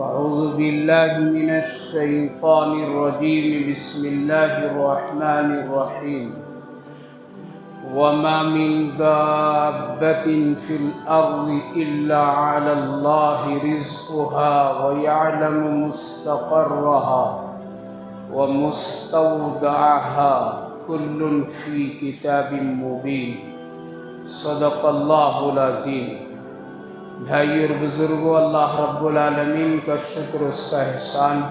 أعوذ بالله من الشيطان الرجيم بسم الله الرحمن الرحيم وما من دابة في الأرض إلا على الله رزقها ويعلم مستقرها ومستودعها كل في كتاب مبين صدق الله العظيم۔ بھائی اور بزرگوں، اللہ رب العالمین کا شکر، اس کا احسان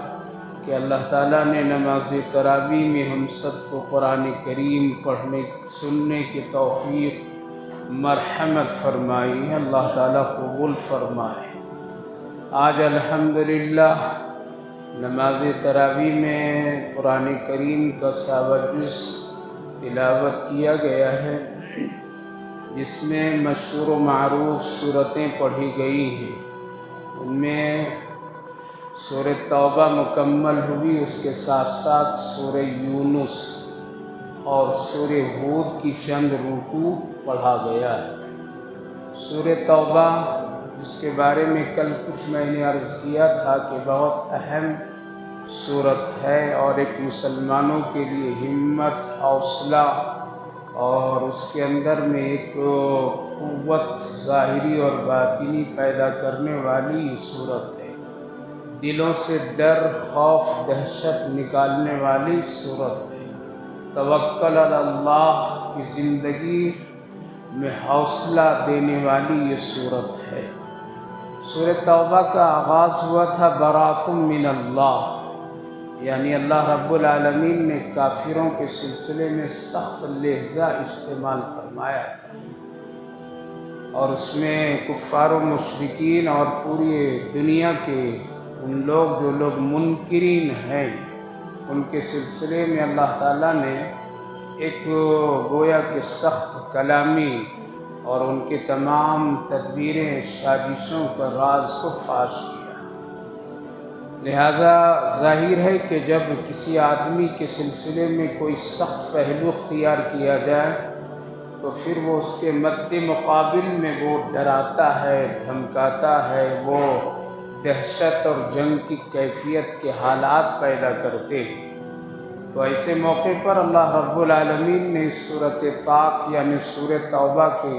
کہ اللہ تعالیٰ نے نماز تراویح میں ہم سب کو قرآن کریم پڑھنے سننے کی توفیق مرحمت فرمائی۔ اللہ تعالیٰ قبول فرمائے۔ آج الحمدللہ نماز تراویح میں قرآن کریم کا 7 جز تلاوت کیا گیا ہے، جس میں مشہور و معروف صورتیں پڑھی گئی ہیں۔ ان میں سورہ توبہ مکمل ہوئی، اس کے ساتھ ساتھ سورہ یونس اور سورہ ہود کی چند رکوع پڑھا گیا ہے۔ سورہ توبہ، جس کے بارے میں کل کچھ میں نے عرض کیا تھا کہ بہت اہم صورت ہے اور ایک مسلمانوں کے لیے ہمت، حوصلہ اور اس کے اندر میں ایک قوت ظاہری اور باطنی پیدا کرنے والی صورت ہے۔ دلوں سے ڈر، خوف، دہشت نکالنے والی صورت ہے۔ توکل علی اللہ کی زندگی میں حوصلہ دینے والی یہ صورت ہے۔ سورہ توبہ کا آغاز ہوا تھا برات من اللہ، یعنی اللہ رب العالمین نے کافروں کے سلسلے میں سخت لہجہ استعمال فرمایا تھا، اور اس میں کفار و مشرکین اور پوری دنیا کے ان لوگ جو لوگ منکرین ہیں، ان کے سلسلے میں اللہ تعالیٰ نے ایک گویا کہ سخت کلامی اور ان کے تمام تدبیریں، سازشوں کا راز کو فاش کیا۔ لہذا ظاہر ہے کہ جب کسی آدمی کے سلسلے میں کوئی سخت پہلو اختیار کیا جائے تو پھر وہ اس کے مد مقابل میں وہ ڈراتا ہے، دھمکاتا ہے، وہ دہشت اور جنگ کی کیفیت کے حالات پیدا کرتے ہیں۔ تو ایسے موقع پر اللہ رب العالمین نے اس سورۃ پاک یعنی سورہ توبہ کے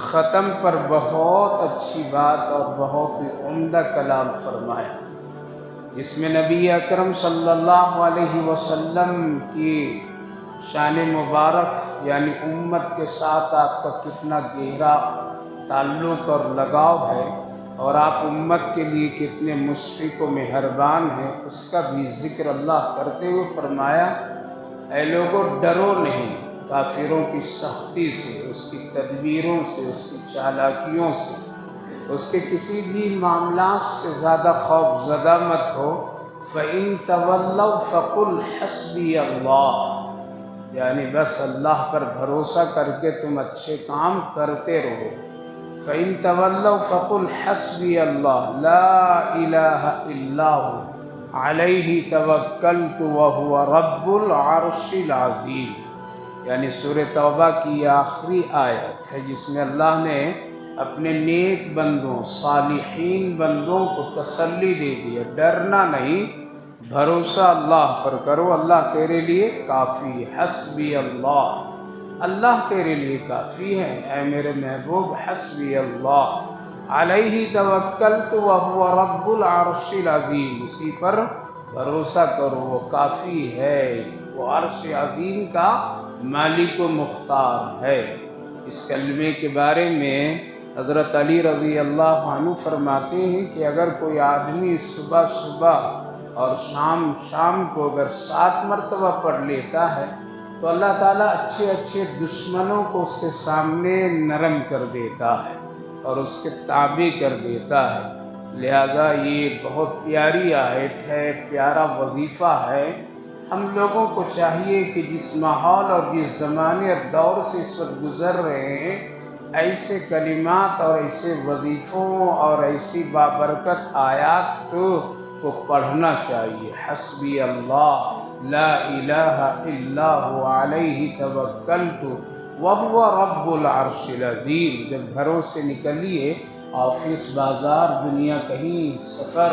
ختم پر بہت اچھی بات اور بہت ہی عمدہ کلام فرمایا، جس میں نبی اکرم صلی اللہ علیہ وسلم کی شان مبارک یعنی امت کے ساتھ آپ کا کتنا گہرا تعلق اور لگاؤ ہے اور آپ امت کے لیے کتنے مشفق و مہربان ہیں، اس کا بھی ذکر اللہ کرتے ہوئے فرمایا، اے لوگوں ڈرو نہیں کافروں کی سختی سے، اس کی تدبیروں سے، اس کی چالاکیوں سے، اس کے کسی بھی معاملات سے زیادہ خوف زدہ مت ہو۔ فَإِن تَوَلَّوْا فَقُلْ حَسْبِيَ اللَّهُ، یعنی بس اللہ پر بھروسہ کر کے تم اچھے کام کرتے رہو۔ فَإِن تَوَلَّوْا فَقُلْ حَسْبِيَ اللَّهُ لَا إِلَٰهَ إِلَّا هُوَ عَلَيْهِ تَوَكَّلْتُ وَهُوَ رَبُّ الْعَرْشِ الْعَظِيمِ، یعنی سورہ توبہ کی یہ آخری آیت ہے جس میں اللہ نے اپنے نیک بندوں، صالحین بندوں کو تسلی دے دیا، ڈرنا نہیں، بھروسہ اللہ پر کرو، اللہ تیرے لیے کافی ہے۔ حسبی اللہ، اللہ تیرے لیے کافی ہے اے میرے محبوب۔ حسبی اللہ علیہ توکلت وہو رب العرش العظیم، اسی پر بھروسہ کرو، وہ کافی ہے، وہ عرش عظیم کا مالک و مختار ہے۔ اس کلمے کے بارے میں حضرت علی رضی اللہ عنہ فرماتے ہیں کہ اگر کوئی آدمی صبح صبح اور شام کو اگر 7 مرتبہ پڑھ لیتا ہے تو اللہ تعالیٰ اچھے اچھے دشمنوں کو اس کے سامنے نرم کر دیتا ہے اور اس کے تابع کر دیتا ہے۔ لہذا یہ بہت پیاری آیت ہے، پیارا وظیفہ ہے۔ ہم لوگوں کو چاہیے کہ جس ماحول اور جس زمانے اور دور سے اس وقت گزر رہے ہیں، ایسے کلمات اور ایسے وظیفوں اور ایسی بابرکت آیات کو پڑھنا چاہیے۔ حسبی اللہ لا الہ الا هو علیہ توکلت وہو رب العرش العظیم۔ جب گھروں سے نکلیے، آفس، بازار، دنیا، کہیں سفر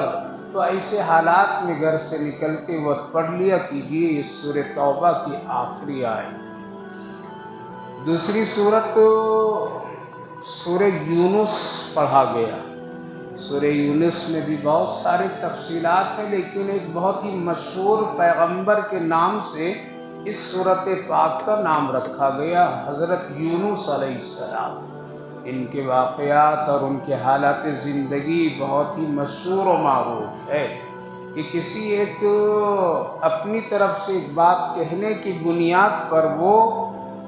تو ایسے حالات میں گھر سے نکلتے وقت پڑھ لیا کیجیے یہ سورہ توبہ کی آخری آیت ہے۔ دوسری صورت سورہ یونس پڑھا گیا۔ سورہ یونس میں بھی بہت سارے تفصیلات ہیں، لیکن ایک بہت ہی مشہور پیغمبر کے نام سے اس سورۃ پاک کا نام رکھا گیا، حضرت یونس علیہ السلام۔ ان کے واقعات اور ان کے حالات زندگی بہت ہی مشہور و معروف ہے کہ کسی ایک اپنی طرف سے ایک بات کہنے کی بنیاد پر وہ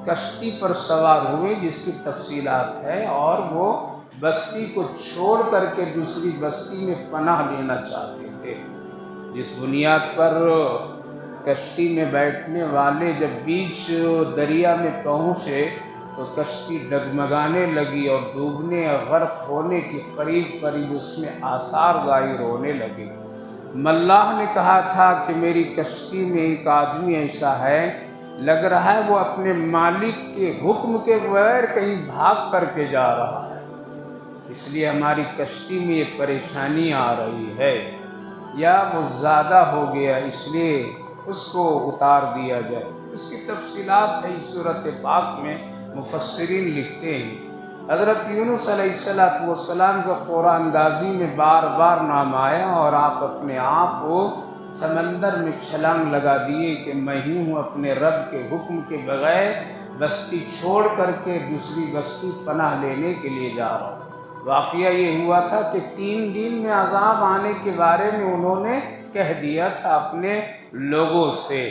کشتی پر سوار ہوئے، جس کی تفصیلات ہے، اور وہ بستی کو چھوڑ کر کے دوسری بستی میں پناہ لینا چاہتے تھے۔ جس بنیاد پر کشتی میں بیٹھنے والے جب بیچ دریا میں پہنچے تو کشتی ڈگمگانے لگی اور ڈوبنے اور غرق ہونے کے قریب اس میں آثار ظاہر ہونے لگے۔ ملاح نے کہا تھا کہ میری کشتی میں ایک آدمی ایسا ہے، لگ رہا ہے وہ اپنے مالک کے حکم کے بغیر کہیں بھاگ کر کے جا رہا ہے، اس لیے ہماری کشتی میں یہ پریشانی آ رہی ہے، یا وہ زیادہ ہو گیا اس لیے اس کو اتار دیا جائے۔ اس کی تفصیلات ہے اس سورۃ پاک میں، مفسرین لکھتے ہیں۔ حضرت یونس علیہ السلام کا قرآن اندازی میں بار بار نام آیا اور آپ اپنے آپ کو سمندر میں چھلانگ لگا دیے کہ میں ہی ہوں اپنے رب کے حکم کے بغیر بستی چھوڑ کر کے دوسری بستی پناہ لینے کے لیے جا رہا ہوں۔ واقعہ یہ ہوا تھا کہ 3 دن میں عذاب آنے کے بارے میں انہوں نے کہہ دیا تھا اپنے لوگوں سے،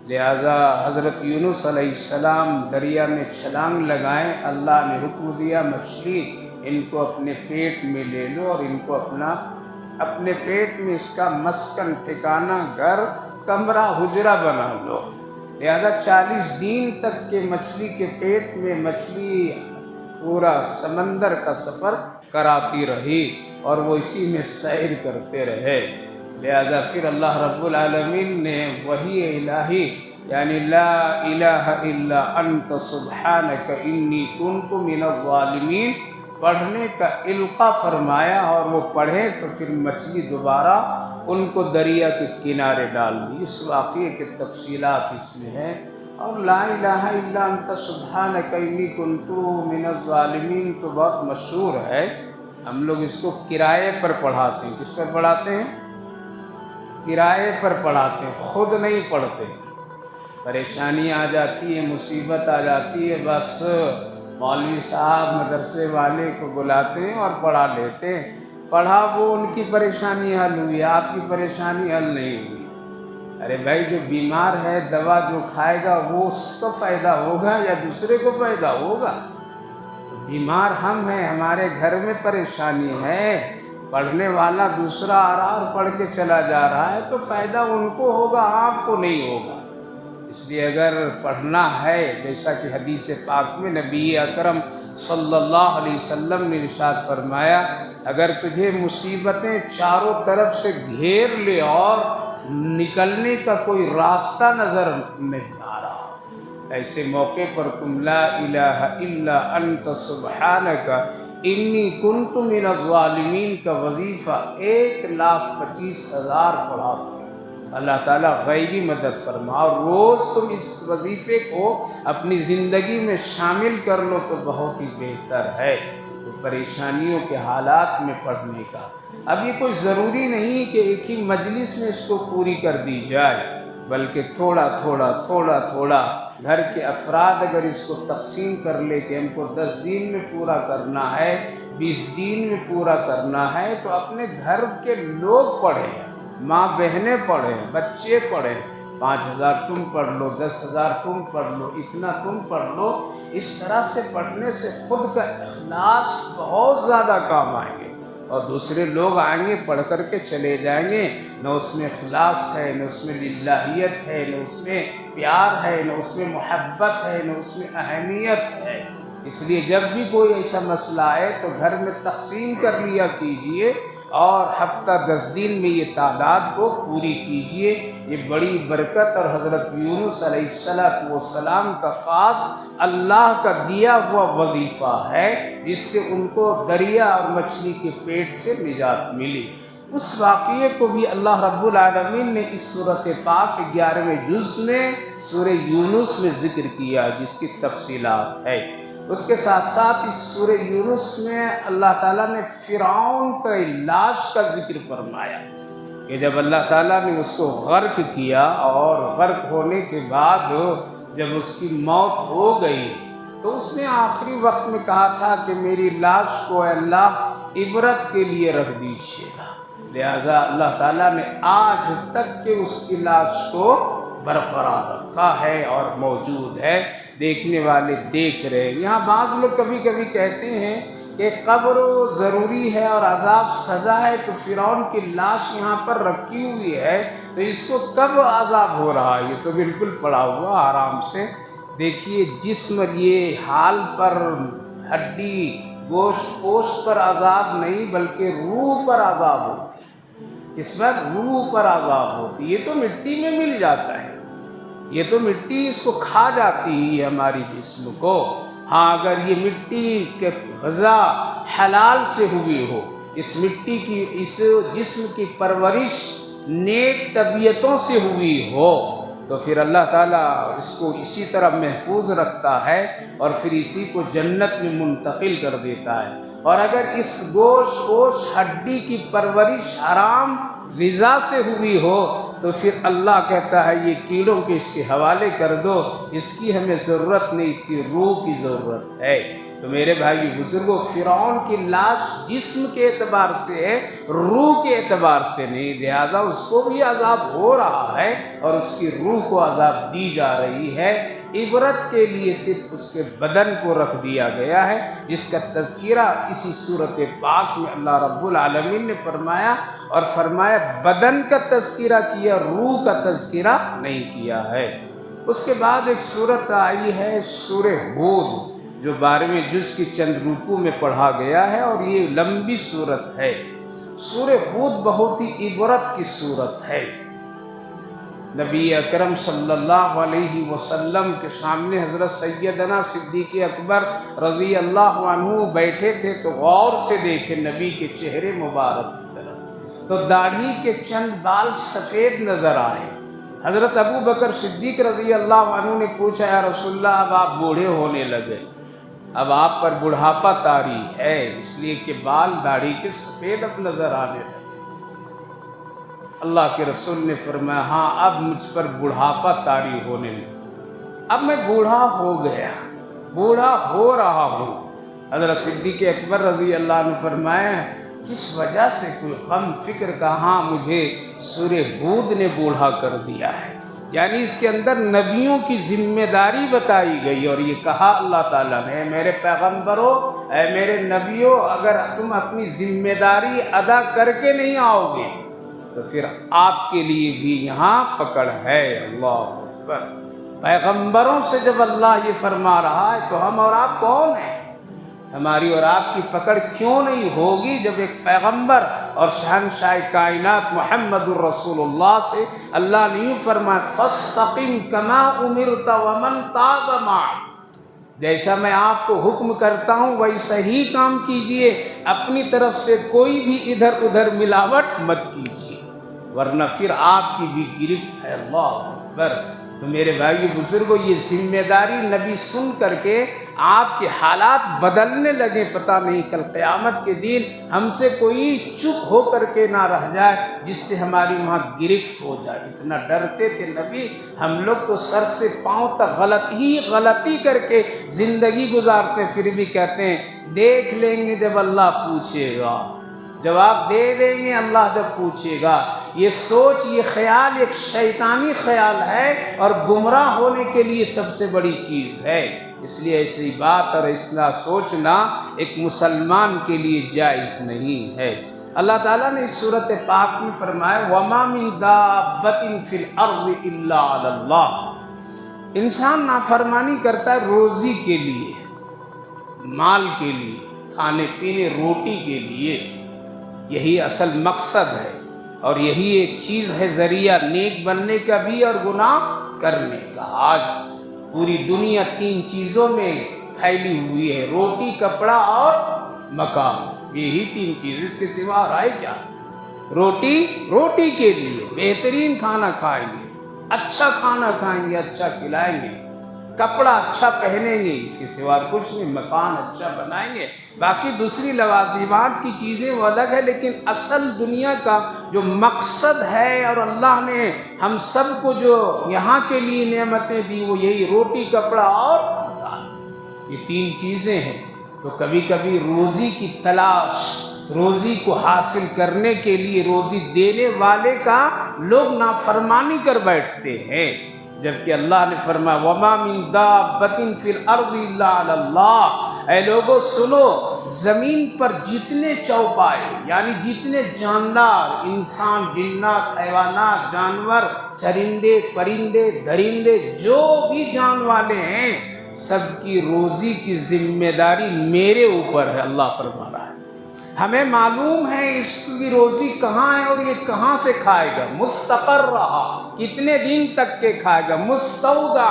لہذا حضرت یونس علیہ السلام دریا میں چھلانگ لگائیں، اللہ نے حکم دیا مچھلی ان کو اپنے پیٹ میں لے لو اور ان کو اپنے پیٹ میں اس کا مسکن، ٹھکانہ، گھر، کمرہ، حجرہ بنا لو۔ لہذا 40 دن تک کے مچھلی کے پیٹ میں مچھلی پورا سمندر کا سفر کراتی رہی اور وہ اسی میں سیر کرتے رہے۔ لہذا پھر اللہ رب العالمین نے وحی الہی یعنی لا الہ الا انت سبحانک انی کنت من الظالمین پڑھنے کا القاء فرمایا، اور وہ پڑھے تو پھر مچھلی دوبارہ ان کو دریا کے کنارے ڈال دی۔ اس واقعے کے تفصیلات اس میں ہیں، اور لا الہ الا انت سبحانک انی کنت من الظالمین تو بہت مشہور ہے، ہم لوگ اس کو کرائے پر پڑھاتے ہیں۔ کس پر پڑھاتے ہیں؟ کرائے پر پڑھاتے ہیں، خود نہیں پڑھتے۔ پریشانی آ جاتی ہے، مصیبت آ جاتی ہے، بس مولوی صاحب مدرسے والے کو بلاتے ہیں اور پڑھا لیتے ہیں۔ پڑھا وہ ان کی پریشانی حل ہوئی، آپ کی پریشانی حل نہیں ہوئی۔ ارے بھائی، جو بیمار ہے دوا جو کھائے گا وہ اس کو فائدہ ہوگا یا دوسرے کو فائدہ ہوگا؟ بیمار ہم ہیں، ہمارے گھر میں پریشانی ہے، پڑھنے والا دوسرا آ رہا اور پڑھ کے چلا جا رہا ہے تو فائدہ ان کو ہوگا، آپ کو نہیں ہوگا۔ اس لیے اگر پڑھنا ہے، جیسا کہ حدیث پاک میں نبی اکرم صلی اللہ علیہ وسلم نے ارشاد فرمایا، اگر تجھے مصیبتیں چاروں طرف سے گھیر لے اور نکلنے کا کوئی راستہ نظر نہیں آ رہا، ایسے موقع پر تم لا الہ الا انت سبحانک انی کنت من الظالمین کا وظیفہ 1,25,000 پڑھا کرو، اللہ تعالیٰ غیبی مدد فرما، اور روز تم اس وظیفے کو اپنی زندگی میں شامل کر لو تو بہت ہی بہتر ہے۔ تو پریشانیوں کے حالات میں پڑھنے کا اب یہ کوئی ضروری نہیں کہ ایک ہی مجلس میں اس کو پوری کر دی جائے، بلکہ تھوڑا تھوڑا گھر کے افراد اگر اس کو تقسیم کر لے کہ ہم کو 10 دن میں پورا کرنا ہے، 20 دن میں پورا کرنا ہے، تو اپنے گھر کے لوگ پڑھیں، ماں بہنیں پڑھیں، بچے پڑھیں، 5,000 تم پڑھ لو، 10,000 تم پڑھ لو، اتنا تم پڑھ لو۔ اس طرح سے پڑھنے سے خود کا اخلاص بہت زیادہ کام آئیں گے، اور دوسرے لوگ آئیں گے پڑھ کر کے چلے جائیں گے، نہ اس میں اخلاص ہے، نہ اس میں للہیت ہے، نہ اس میں پیار ہے، نہ اس میں محبت ہے، نہ اس میں اہمیت ہے۔ اس لیے جب بھی کوئی ایسا مسئلہ آئے تو گھر میں تقسیم کر لیا کیجئے، اور ہفتہ 10 دن میں یہ تعداد کو پوری کیجئے۔ یہ بڑی برکت اور حضرت یونس علیہ السلام کا خاص اللہ کا دیا ہوا وظیفہ ہے، جس سے ان کو دریا اور مچھلی کے پیٹ سے نجات ملی۔ اس واقعے کو بھی اللہ رب العالمین نے اس صورت پاک 11ویں جز میں سورہ یونس میں ذکر کیا، جس کی تفصیلات ہے۔ اس کے ساتھ ساتھ اس سورہ یونس میں اللہ تعالیٰ نے فرعون کا لاش کا ذکر فرمایا کہ جب اللہ تعالیٰ نے اس کو غرق کیا اور غرق ہونے کے بعد جب اس کی موت ہو گئی تو اس نے آخری وقت میں کہا تھا کہ میری لاش کو اے اللہ عبرت کے لیے رکھ دیجیے گا، لہذا اللہ تعالیٰ نے آج تک کہ اس کی لاش کو برقرار رکھا ہے اور موجود ہے، دیکھنے والے دیکھ رہے ہیں۔ یہاں بعض لوگ کبھی کبھی کہتے ہیں کہ قبر ضروری ہے اور عذاب سزا ہے، تو فرعون کی لاش یہاں پر رکھی ہوئی ہے تو اس کو کب عذاب ہو رہا ہے؟ یہ تو بالکل پڑا ہوا آرام سے دیکھیے، جسم یہ حال پر ہڈی گوشت پوشت پر عذاب نہیں بلکہ روح پر عذاب ہوتی ہے۔ اس وقت روح پر عذاب ہوتی ہے، یہ تو مٹی میں مل جاتا ہے، یہ تو مٹی اس کو کھا جاتی ہے ہماری جسم کو۔ ہاں اگر یہ مٹی کے غذا حلال سے ہوئی ہو، اس مٹی کی اس جسم کی پرورش نیک طبیعتوں سے ہوئی ہو تو پھر اللہ تعالیٰ اس کو اسی طرح محفوظ رکھتا ہے اور پھر اسی کو جنت میں منتقل کر دیتا ہے۔ اور اگر اس گوشت پوش ہڈی کی پرورش حرام غذا سے ہوئی ہو تو پھر اللہ کہتا ہے یہ کیڑوں کے اس کے حوالے کر دو، اس کی ہمیں ضرورت نہیں، اس کی روح کی ضرورت ہے۔ تو میرے بھائی بزرگوں، فرعون کی لاش جسم کے اعتبار سے ہے، روح کے اعتبار سے نہیں، لہٰذا اس کو بھی عذاب ہو رہا ہے اور اس کی روح کو عذاب دی جا رہی ہے۔ عبرت کے لیے صرف اس کے بدن کو رکھ دیا گیا ہے، جس کا تذکرہ اسی صورت پاک میں اللہ رب العالمین نے فرمایا، اور فرمایا بدن کا تذکرہ کیا، روح کا تذکرہ نہیں کیا ہے۔ اس کے بعد ایک صورت آئی ہے سورہ ہود، جو 12ویں جز کی چند رکوع میں پڑھا گیا ہے اور یہ لمبی صورت ہے۔ سورہ ہود بہت ہی عبرت کی صورت ہے۔ نبی اکرم صلی اللہ علیہ وسلم کے سامنے حضرت سیدنا صدیق اکبر رضی اللہ عنہ بیٹھے تھے تو غور سے دیکھے نبی کے چہرے مبارک کی طرف، تو داڑھی کے چند بال سفید نظر آئے۔ حضرت ابو بکر صدیق رضی اللہ عنہ نے پوچھا یا رسول اللہ اب آپ بوڑھے ہونے لگے، اب آپ پر بڑھاپا طاری ہے، اس لیے کہ بال داڑھی کے سفید اب نظر آنے لگے۔ اللہ کے رسول نے فرمایا ہاں اب مجھ پر بڑھاپا طاری ہونے لگا، اب میں بوڑھا ہو گیا، بوڑھا ہو رہا ہوں۔ حضرت صدیق اکبر رضی اللہ عنہ فرمایا کس وجہ سے؟ کوئی غم فکر کا؟ ہاں مجھے سورہ ہود نے بوڑھا کر دیا ہے، یعنی اس کے اندر نبیوں کی ذمہ داری بتائی گئی اور یہ کہا اللہ تعالیٰ نے اے میرے پیغمبروں، اے میرے نبیوں، اگر تم اپنی ذمہ داری ادا کر کے نہیں آؤ گے تو پھر آپ کے لیے بھی یہاں پکڑ ہے۔ اللہ اکبر۔ پیغمبروں سے جب اللہ یہ فرما رہا ہے تو ہم اور آپ کون ہیں؟ ہماری اور آپ کی پکڑ کیوں نہیں ہوگی جب ایک پیغمبر اور شہنشاہ کائنات محمد الرسول اللہ سے اللہ نے یوں فرمایا فاستقم کما امرت ومن تاب معک، جیسا میں آپ کو حکم کرتا ہوں ویسا ہی کام کیجئے، اپنی طرف سے کوئی بھی ادھر ادھر ملاوٹ مت کیجیے ورنہ پھر آپ کی بھی گرفت ہے۔ اللہ اکبر۔ تو میرے بھائی بزرگوں، یہ ذمہ داری نبی سن کر کے آپ کے حالات بدلنے لگے، پتہ نہیں کل قیامت کے دن ہم سے کوئی چپ ہو کر کے نہ رہ جائے جس سے ہماری وہاں گرفت ہو جائے۔ اتنا ڈرتے تھے نبی، ہم لوگ تو سر سے پاؤں تک غلطی کر کے زندگی گزارتے، پھر بھی کہتے ہیں دیکھ لیں گے جب اللہ پوچھے گا، جواب دے دیں گے اللہ جب پوچھے گا۔ یہ سوچ، یہ خیال ایک شیطانی خیال ہے اور گمراہ ہونے کے لیے سب سے بڑی چیز ہے۔ اس لیے ایسی بات اور ایسا سوچنا ایک مسلمان کے لیے جائز نہیں ہے۔ اللہ تعالیٰ نے اس صورت پاک میں فرمایا وَمَا مِن دَابَّةٍ فِي الْأَرْضِ إِلَّا عَلَى اللَّهِ۔ انسان نافرمانی کرتا ہے روزی کے لیے، مال کے لیے، کھانے پینے روٹی کے لیے، یہی اصل مقصد ہے اور یہی ایک چیز ہے ذریعہ نیک بننے کا بھی اور گناہ کرنے کا۔ آج پوری دنیا 3 چیزوں میں پھیلی ہوئی ہے، روٹی، کپڑا اور مکان، یہی 3 چیز، اس کے سوا رائے کیا؟ روٹی کے لیے بہترین کھانا کھائیں گے، اچھا کھانا کھائیں گے، اچھا کھلائیں گے، کپڑا اچھا پہنیں گے، اس کے سوا کچھ نہیں، مکان اچھا بنائیں گے، باقی دوسری لوازمات کی چیزیں وہ الگ ہے، لیکن اصل دنیا کا جو مقصد ہے اور اللہ نے ہم سب کو جو یہاں کے لیے نعمتیں دی وہ یہی روٹی، کپڑا اور مکان، یہ تین چیزیں ہیں۔ تو کبھی کبھی روزی کی تلاش، روزی کو حاصل کرنے کے لیے روزی دینے والے کا لوگ نافرمانی کر بیٹھتے ہیں، جبکہ اللہ نے فرمایا وَمَا مِن دَابَّةٍ فِي الْأَرْضِ إِلَّا عَلَى اللَّهِ، اے لوگو سنو، زمین پر جتنے چوپائے یعنی جتنے جاندار، انسان، جنات، حیوانات، جانور، چرندے، پرندے، درندے، جو بھی جان والے ہیں، سب کی روزی کی ذمہ داری میرے اوپر ہے، اللہ فرما رہا ہے۔ ہمیں معلوم ہے اس کی روزی کہاں ہے اور یہ کہاں سے کھائے گا، مستقر رہا کتنے دن تک کے کھائے گا، مستودع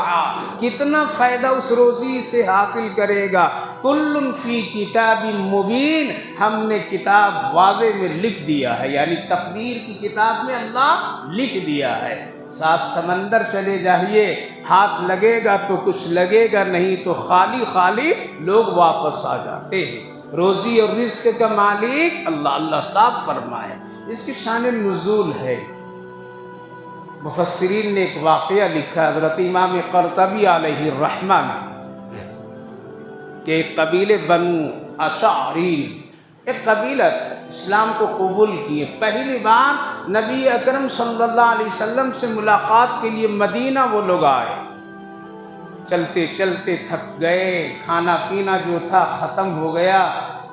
کتنا فائدہ اس روزی سے حاصل کرے گا، کل فی کتاب مبین، ہم نے کتاب واضح میں لکھ دیا ہے، یعنی تقدیر کی کتاب میں اللہ لکھ دیا ہے۔ ساتھ سمندر چلے جائیے، ہاتھ لگے گا تو کچھ لگے گا، نہیں تو خالی خالی لوگ واپس آ جاتے ہیں۔ روزی اور رزق کا مالک اللہ صاف فرمائے۔ اس کی شان نزول ہے، مفسرین نے ایک واقعہ لکھا حضرت امام قرطبی علیہ الرحمہ نے، کہ ایک قبیلے بنو اشعری، ایک قبیلہ تھا، اسلام کو قبول کیے، پہلی بار نبی اکرم صلی اللہ علیہ وسلم سے ملاقات کے لیے مدینہ وہ لوگ آئے، چلتے چلتے تھک گئے، کھانا پینا جو تھا ختم ہو گیا،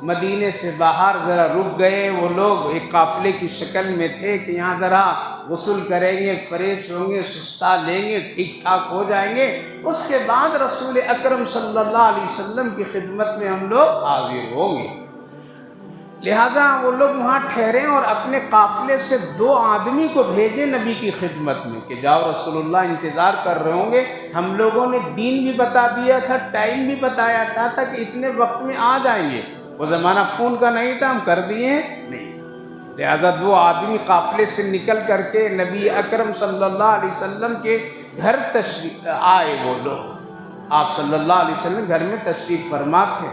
مدینے سے باہر ذرا رک گئے، وہ لوگ ایک قافلے کی شکل میں تھے کہ یہاں ذرا غسل کریں گے، فریش ہوں گے، سستا لیں گے، ٹھیک ٹھاک ہو جائیں گے، اس کے بعد رسول اکرم صلی اللہ علیہ وسلم کی خدمت میں ہم لوگ حاضر ہوں گے۔ لہذا وہ لوگ وہاں ٹھہرے اور اپنے قافلے سے 2 آدمی کو بھیجے نبی کی خدمت میں کہ جاؤ، رسول اللہ انتظار کر رہے ہوں گے، ہم لوگوں نے دین بھی بتا دیا تھا، ٹائم بھی بتایا تھا کہ اتنے وقت میں آ جائیں گے، وہ زمانہ فون کا نہیں تھا، ہم کر دیے نہیں، لہذا 2 آدمی قافلے سے نکل کر کے نبی اکرم صلی اللہ علیہ وسلم کے گھر تشریف آئے، وہ لوگ آپ صلی اللہ علیہ وسلم گھر میں تشریف فرما تھے۔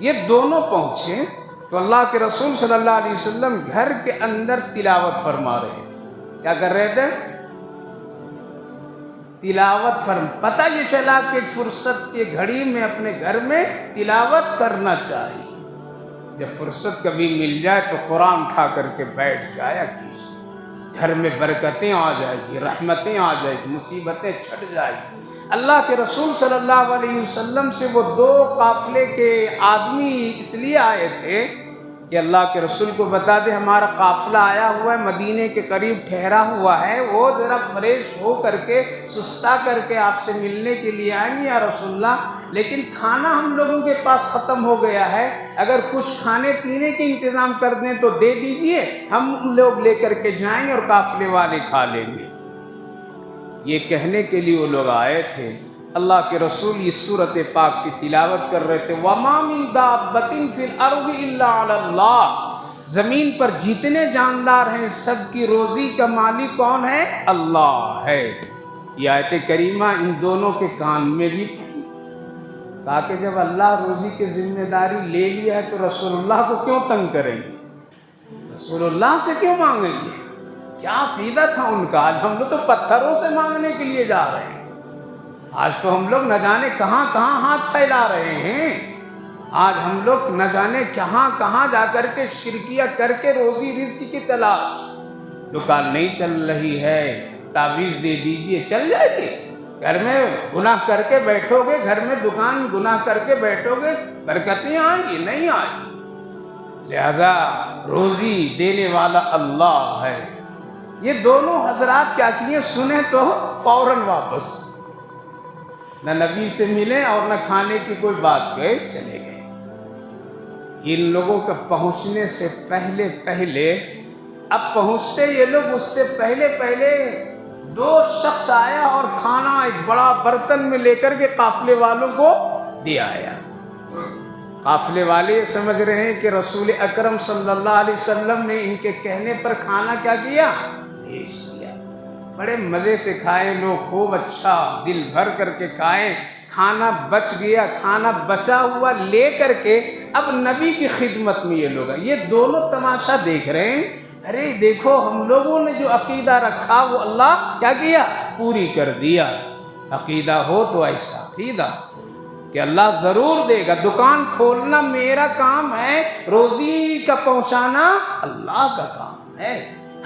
یہ دونوں پہنچے تو اللہ کے رسول صلی اللہ علیہ وسلم گھر کے اندر تلاوت فرما رہے تھے۔ کیا کر رہے تھے؟ تلاوت پتہ یہ چلا کہ فرصت کی گھڑی میں اپنے گھر میں تلاوت کرنا چاہیے، جب فرصت کبھی مل جائے تو قرآن اٹھا کر کے بیٹھ جایا کیجیے، گھر میں برکتیں آ جائے گی، رحمتیں آ جائے گی، مصیبتیں چھٹ جائے گی۔ اللہ کے رسول صلی اللہ علیہ وسلم سے وہ 2 قافلے کے آدمی اس لیے آئے تھے کہ اللہ کے رسول کو بتا دے ہمارا قافلہ آیا ہوا ہے، مدینے کے قریب ٹھہرا ہوا ہے، وہ ذرا فریش ہو کر کے سستا کر کے آپ سے ملنے کے لیے آئیں گے یا رسول اللہ، لیکن کھانا ہم لوگوں کے پاس ختم ہو گیا ہے، اگر کچھ کھانے پینے کے انتظام کر دیں تو دے دیجئے، ہم لوگ لے کر کے جائیں گے اور قافلے والے کھا لیں گے۔ یہ کہنے کے لیے وہ لوگ آئے تھے، اللہ کے رسول یہ سورت پاک کی تلاوت کر رہے تھے، وَمَا مِن دَابَّةٍ فِي الْأَرْضِ إِلَّا عَلَى اللَّهِ، زمین پر جتنے جاندار ہیں سب کی روزی کا مالک کون ہے؟ اللہ ہے۔ یہ آیت کریمہ ان دونوں کے کان میں بھی کہا کہ جب اللہ روزی کی ذمہ داری لے لیا ہے تو رسول اللہ کو کیوں تنگ کریں گے، رسول اللہ سے کیوں مانگیں گے؟ کیا عقیدہ تھا ان کا؟ آج ہم لوگ تو پتھروں سے مانگنے کے لیے جا رہے ہیں، آج تو ہم لوگ نہ جانے کہاں کہاں ہاتھ پھیلا رہے ہیں، آج ہم لوگ نہ جانے کہاں کہاں جا کر کے شرکیہ کر کے روزی رزق کی تلاش، دکان نہیں چل رہی ہے تعویذ دے دیجئے چل جائے گی، گھر میں گناہ کر کے بیٹھو گے، گھر میں دکان گناہ کر کے بیٹھو گے، برکتیں آئیں گی؟ نہیں آئیں گی۔ لہذا روزی دینے والا اللہ ہے۔ یہ دونوں حضرات کیا کیے، سنے تو فوراً واپس، نہ نبی سے ملے اور نہ کھانے کی کوئی بات کہے، چلے گئے۔ ان لوگوں کا پہنچنے سے پہلے اب پہنچتے یہ لوگ، اس سے پہلے 2 شخص آیا اور کھانا ایک بڑا برتن میں لے کر کے قافلے والوں کو دے آیا۔ قافلے والے سمجھ رہے ہیں کہ رسول اکرم صلی اللہ علیہ وسلم نے ان کے کہنے پر کھانا کیا کیا؟ بھیج دیا۔ بڑے مزے سے کھائے لوگ، خوب اچھا دل بھر کر کے کھائے، کھانا بچ گیا، کھانا بچا ہوا لے کر کے اب نبی کی خدمت میں یہ لوگ ہیں۔ یہ دونوں تماشا دیکھ رہے ہیں، ارے دیکھو ہم لوگوں نے جو عقیدہ رکھا وہ اللہ کیا کیا؟ پوری کر دیا۔ عقیدہ ہو تو ایسا عقیدہ کہ اللہ ضرور دے گا۔ دکان کھولنا میرا کام ہے، روزی کا پہنچانا اللہ کا کام ہے۔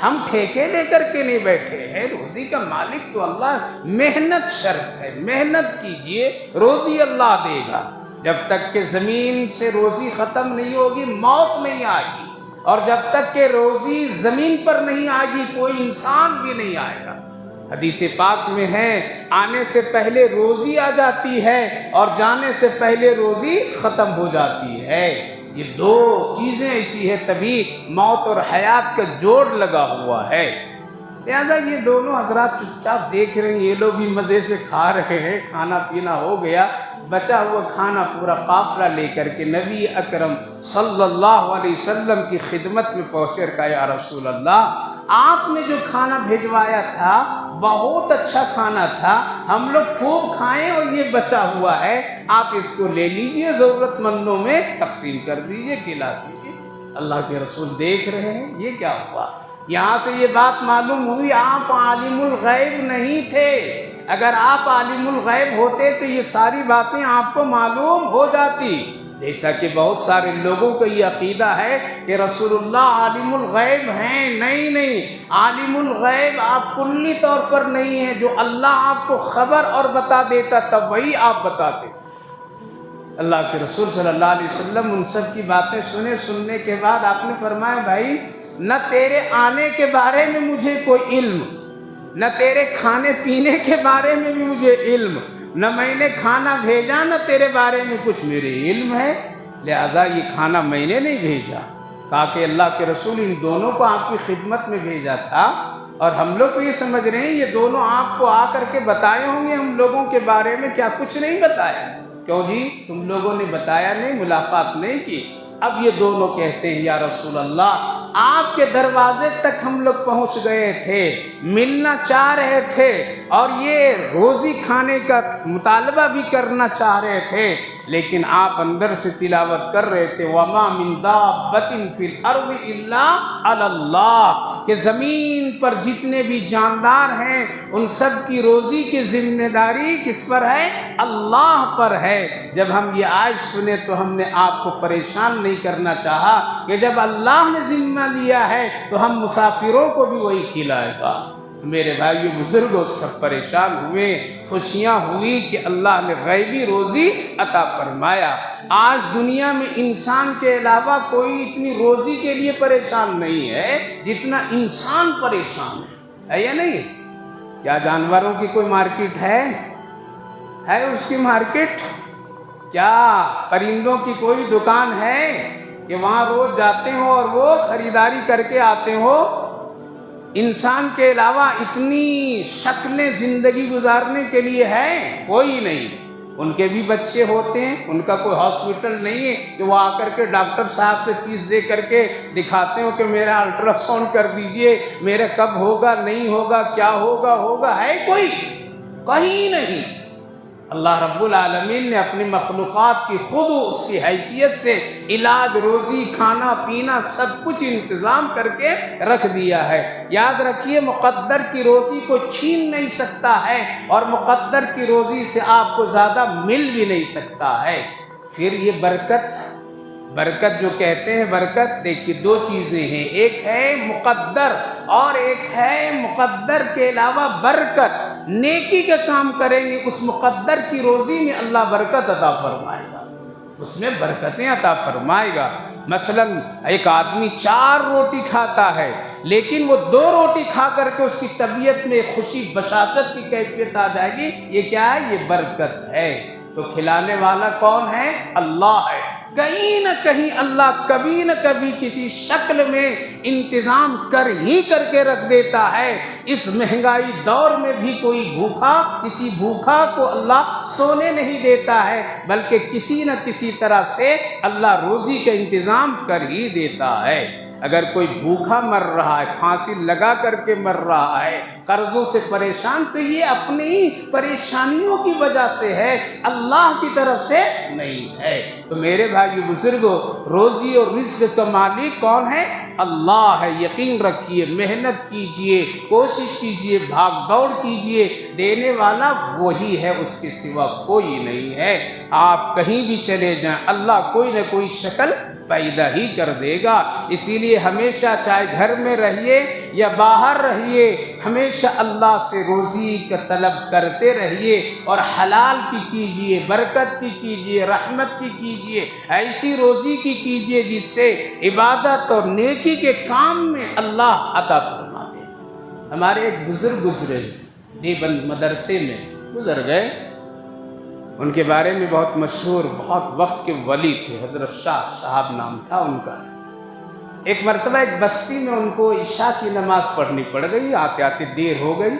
ہم ٹھیکے لے کر کے نہیں بیٹھے ہیں، روزی کا مالک تو اللہ۔ محنت شرط ہے، محنت کیجئے، روزی اللہ دے گا۔ جب تک کہ زمین سے روزی ختم نہیں ہوگی موت نہیں آئے گی، اور جب تک کہ روزی زمین پر نہیں آئے گی کوئی انسان بھی نہیں آئے گا۔ حدیث پاک میں ہے آنے سے پہلے روزی آ جاتی ہے اور جانے سے پہلے روزی ختم ہو جاتی ہے۔ یہ دو چیزیں ایسی ہے، تبھی موت اور حیات کا جوڑ لگا ہوا ہے۔ لہذا یہ دونوں حضرات چپ چاپ دیکھ رہے ہیں، یہ لوگ بھی مزے سے کھا رہے ہیں، کھانا پینا ہو گیا، بچا ہوا کھانا پورا قافلہ لے کر کے نبی اکرم صلی اللہ علیہ وسلم کی خدمت میں پہنچے اور کہا یا رسول اللہ، آپ نے جو کھانا بھیجوایا تھا بہت اچھا کھانا تھا، ہم لوگ خوب کھائیں اور یہ بچا ہوا ہے، آپ اس کو لے لیجئے، ضرورت مندوں میں تقسیم کر دیجئے، کھلا دیجئے۔ اللہ کے رسول دیکھ رہے ہیں یہ کیا ہوا۔ یہاں سے یہ بات معلوم ہوئی آپ عالم الغیب نہیں تھے۔ اگر آپ عالم الغیب ہوتے تو یہ ساری باتیں آپ کو معلوم ہو جاتی۔ جیسا کہ بہت سارے لوگوں کا یہ عقیدہ ہے کہ رسول اللہ عالم الغیب ہیں، نہیں، عالم الغیب آپ کلی طور پر نہیں ہیں، جو اللہ آپ کو خبر اور بتا دیتا تب وہی آپ بتاتے تھے۔ اللہ کے رسول صلی اللہ علیہ وسلم ان سب کی باتیں سننے کے بعد آپ نے فرمایا بھائی نہ تیرے آنے کے بارے میں مجھے کوئی علم، نہ تیرے کھانے پینے کے بارے میں بھی مجھے علم، نہ میں نے کھانا بھیجا نہ تیرے بارے میں کچھ میرے علم ہے، لہذا یہ کھانا میں نے نہیں بھیجا۔ کہا کہ اللہ کے رسول ان دونوں کو آپ کی خدمت میں بھیجا تھا، اور ہم لوگ تو یہ سمجھ رہے ہیں یہ دونوں آپ کو آ کر کے بتائے ہوں گے ہم لوگوں کے بارے میں، کیا کچھ نہیں بتایا؟ کیوں جی تم لوگوں نے بتایا نہیں، ملاقات نہیں کی؟ اب یہ دونوں کہتے ہیں یا رسول اللہ آپ کے دروازے تک ہم لوگ پہنچ گئے تھے، ملنا چاہ رہے تھے اور یہ روزی کھانے کا مطالبہ بھی کرنا چاہ رہے تھے، لیکن آپ اندر سے تلاوت کر رہے تھے وَمَا مِن دَابَّةٍ فِي الْأَرْضِ إِلَّا عَلَى اللَّهِ، کہ زمین پر جتنے بھی جاندار ہیں ان سب کی روزی کی ذمہ داری کس پر ہے؟ اللہ پر ہے۔ جب ہم یہ آیت سنے تو ہم نے آپ کو پریشان نہیں کرنا چاہا کہ جب اللہ نے ذمہ لیا ہے تو ہم مسافروں کو بھی وہی کھلائے گا۔ میرے بھائیو بزرگوں سب پریشان ہوئے، خوشیاں ہوئی کہ اللہ نے غیبی روزی عطا فرمایا۔ آج دنیا میں انسان کے علاوہ کوئی اتنی روزی کے لیے پریشان نہیں ہے جتنا انسان پریشان ہے یا نہیں؟ کیا جانوروں کی کوئی مارکیٹ ہے اس کی مارکیٹ؟ کیا پرندوں کی کوئی دکان ہے کہ وہاں روز جاتے ہو اور وہ خریداری کر کے آتے ہو؟ انسان کے علاوہ اتنی شکلیں زندگی گزارنے کے لیے ہے کوئی نہیں۔ ان کے بھی بچے ہوتے ہیں، ان کا کوئی ہاسپٹل نہیں ہے کہ وہ آ کر کے ڈاکٹر صاحب سے فیس دے کر کے دکھاتے ہو کہ میرا الٹرا ساؤنڈ کر دیجئے، میرا کب ہوگا نہیں ہوگا، کیا ہوگا ہے کوئی؟ کہیں نہیں۔ اللہ رب العالمین نے اپنی مخلوقات کی خود اس کی حیثیت سے علاج، روزی، کھانا پینا سب کچھ انتظام کر کے رکھ دیا ہے۔ یاد رکھیے مقدر کی روزی کو چھین نہیں سکتا ہے اور مقدر کی روزی سے آپ کو زیادہ مل بھی نہیں سکتا ہے۔ پھر یہ برکت جو کہتے ہیں برکت، دیکھیے دو چیزیں ہیں، ایک ہے مقدر اور ایک ہے مقدر کے علاوہ برکت۔ نیکی کا کام کریں گے اس مقدر کی روزی میں اللہ برکت عطا فرمائے گا، اس میں برکتیں عطا فرمائے گا۔ مثلا ایک آدمی 4 روٹی کھاتا ہے لیکن وہ 2 روٹی کھا کر کے اس کی طبیعت میں خوشی بشاشت کی کیفیت آ جائے گی، یہ کیا ہے؟ یہ برکت ہے۔ تو کھلانے والا کون ہے؟ اللہ ہے۔ کہیں نہ کہیں اللہ کبھی نہ کبھی کسی شکل میں انتظام کر کے رکھ دیتا ہے۔ اس مہنگائی دور میں بھی کوئی بھوکا، کسی بھوکا کو اللہ سونے نہیں دیتا ہے، بلکہ کسی نہ کسی طرح سے اللہ روزی کا انتظام کر ہی دیتا ہے۔ اگر کوئی بھوکا مر رہا ہے، پھانسی لگا کر کے مر رہا ہے، قرضوں سے پریشان، تو یہ اپنی پریشانیوں کی وجہ سے ہے، اللہ کی طرف سے نہیں ہے۔ تو میرے بھائی بزرگوں، روزی اور رزق کا مالک کون ہے؟ اللہ ہے۔ یقین رکھیے، محنت کیجئے، کوشش کیجئے، بھاگ دوڑ کیجئے، دینے والا وہی ہے، اس کے سوا کوئی نہیں ہے۔ آپ کہیں بھی چلے جائیں، اللہ کوئی نہ کوئی شکل پیدا ہی کر دے گا۔ اسی لیے ہمیشہ چاہے گھر میں رہیے یا باہر رہیے، ہمیشہ اللہ سے روزی کا طلب کرتے رہیے، اور حلال کی کیجئے، برکت کی کیجئے، رحمت کی کیجئے، ایسی روزی کی کیجئے جس سے عبادت اور نیکی کے کام میں اللہ عطا فرما دے۔ ہمارے ایک بزرگ گزرے، دیوبند مدرسے میں گزر گئے، ان کے بارے میں بہت مشہور، بہت وقت کے ولی تھے، حضرت شاہ صاحب نام تھا ان کا۔ ایک مرتبہ ایک بستی میں ان کو عشاء کی نماز پڑھنی پڑ گئی، آتے آتے دیر ہو گئی۔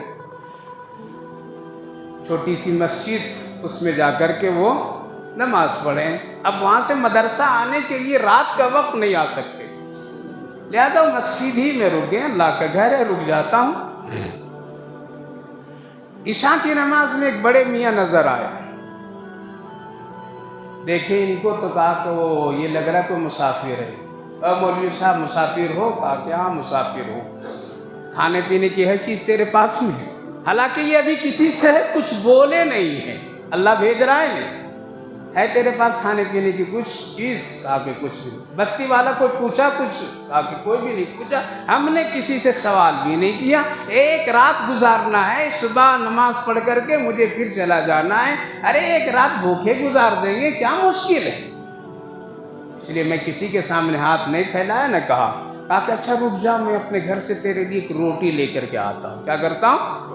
چھوٹی سی مسجد، اس میں جا کر کے وہ نماز پڑھیں۔ اب وہاں سے مدرسہ آنے کے لیے رات کا وقت نہیں آ سکتے، لہذا مسجد ہی میں رک گئے، اللہ کا گھر ہے، رک جاتا ہوں۔ عشاء کی نماز میں ایک بڑے میاں نظر آئے، دیکھیں ان کو تو کہا کہ وہ یہ لگ رہا کوئی مسافر ہے۔ مولوی صاحب مسافر ہو؟ کہا کہ ہاں مسافر ہو۔ کھانے پینے کی ہر چیز تیرے پاس میں ہے؟ حالانکہ یہ ابھی کسی سے کچھ بولے نہیں ہے، اللہ بھیج رہا ہے نہیں ہے تیرے پاس کھانے پینے کی کچھ چیز؟ کہا کہ کچھ بھی۔ بستی والا کوئی پوچھا کچھ؟ کہا کہ کوئی بھی نہیں پوچھا، ہم نے کسی سے سوال بھی نہیں کیا، ایک رات گزارنا ہے، صبح نماز پڑھ کر کے مجھے پھر چلا جانا ہے، ارے ایک رات بھوکے گزار دیں گے، کیا مشکل ہے؟ اس لیے میں کسی کے سامنے ہاتھ نہیں پھیلایا، نہ کہا کہ اچھا رک جا، میں اپنے گھر سے تیرے لیے ایک روٹی لے کر کے آتا ہوں۔ کیا کرتا ہوں؟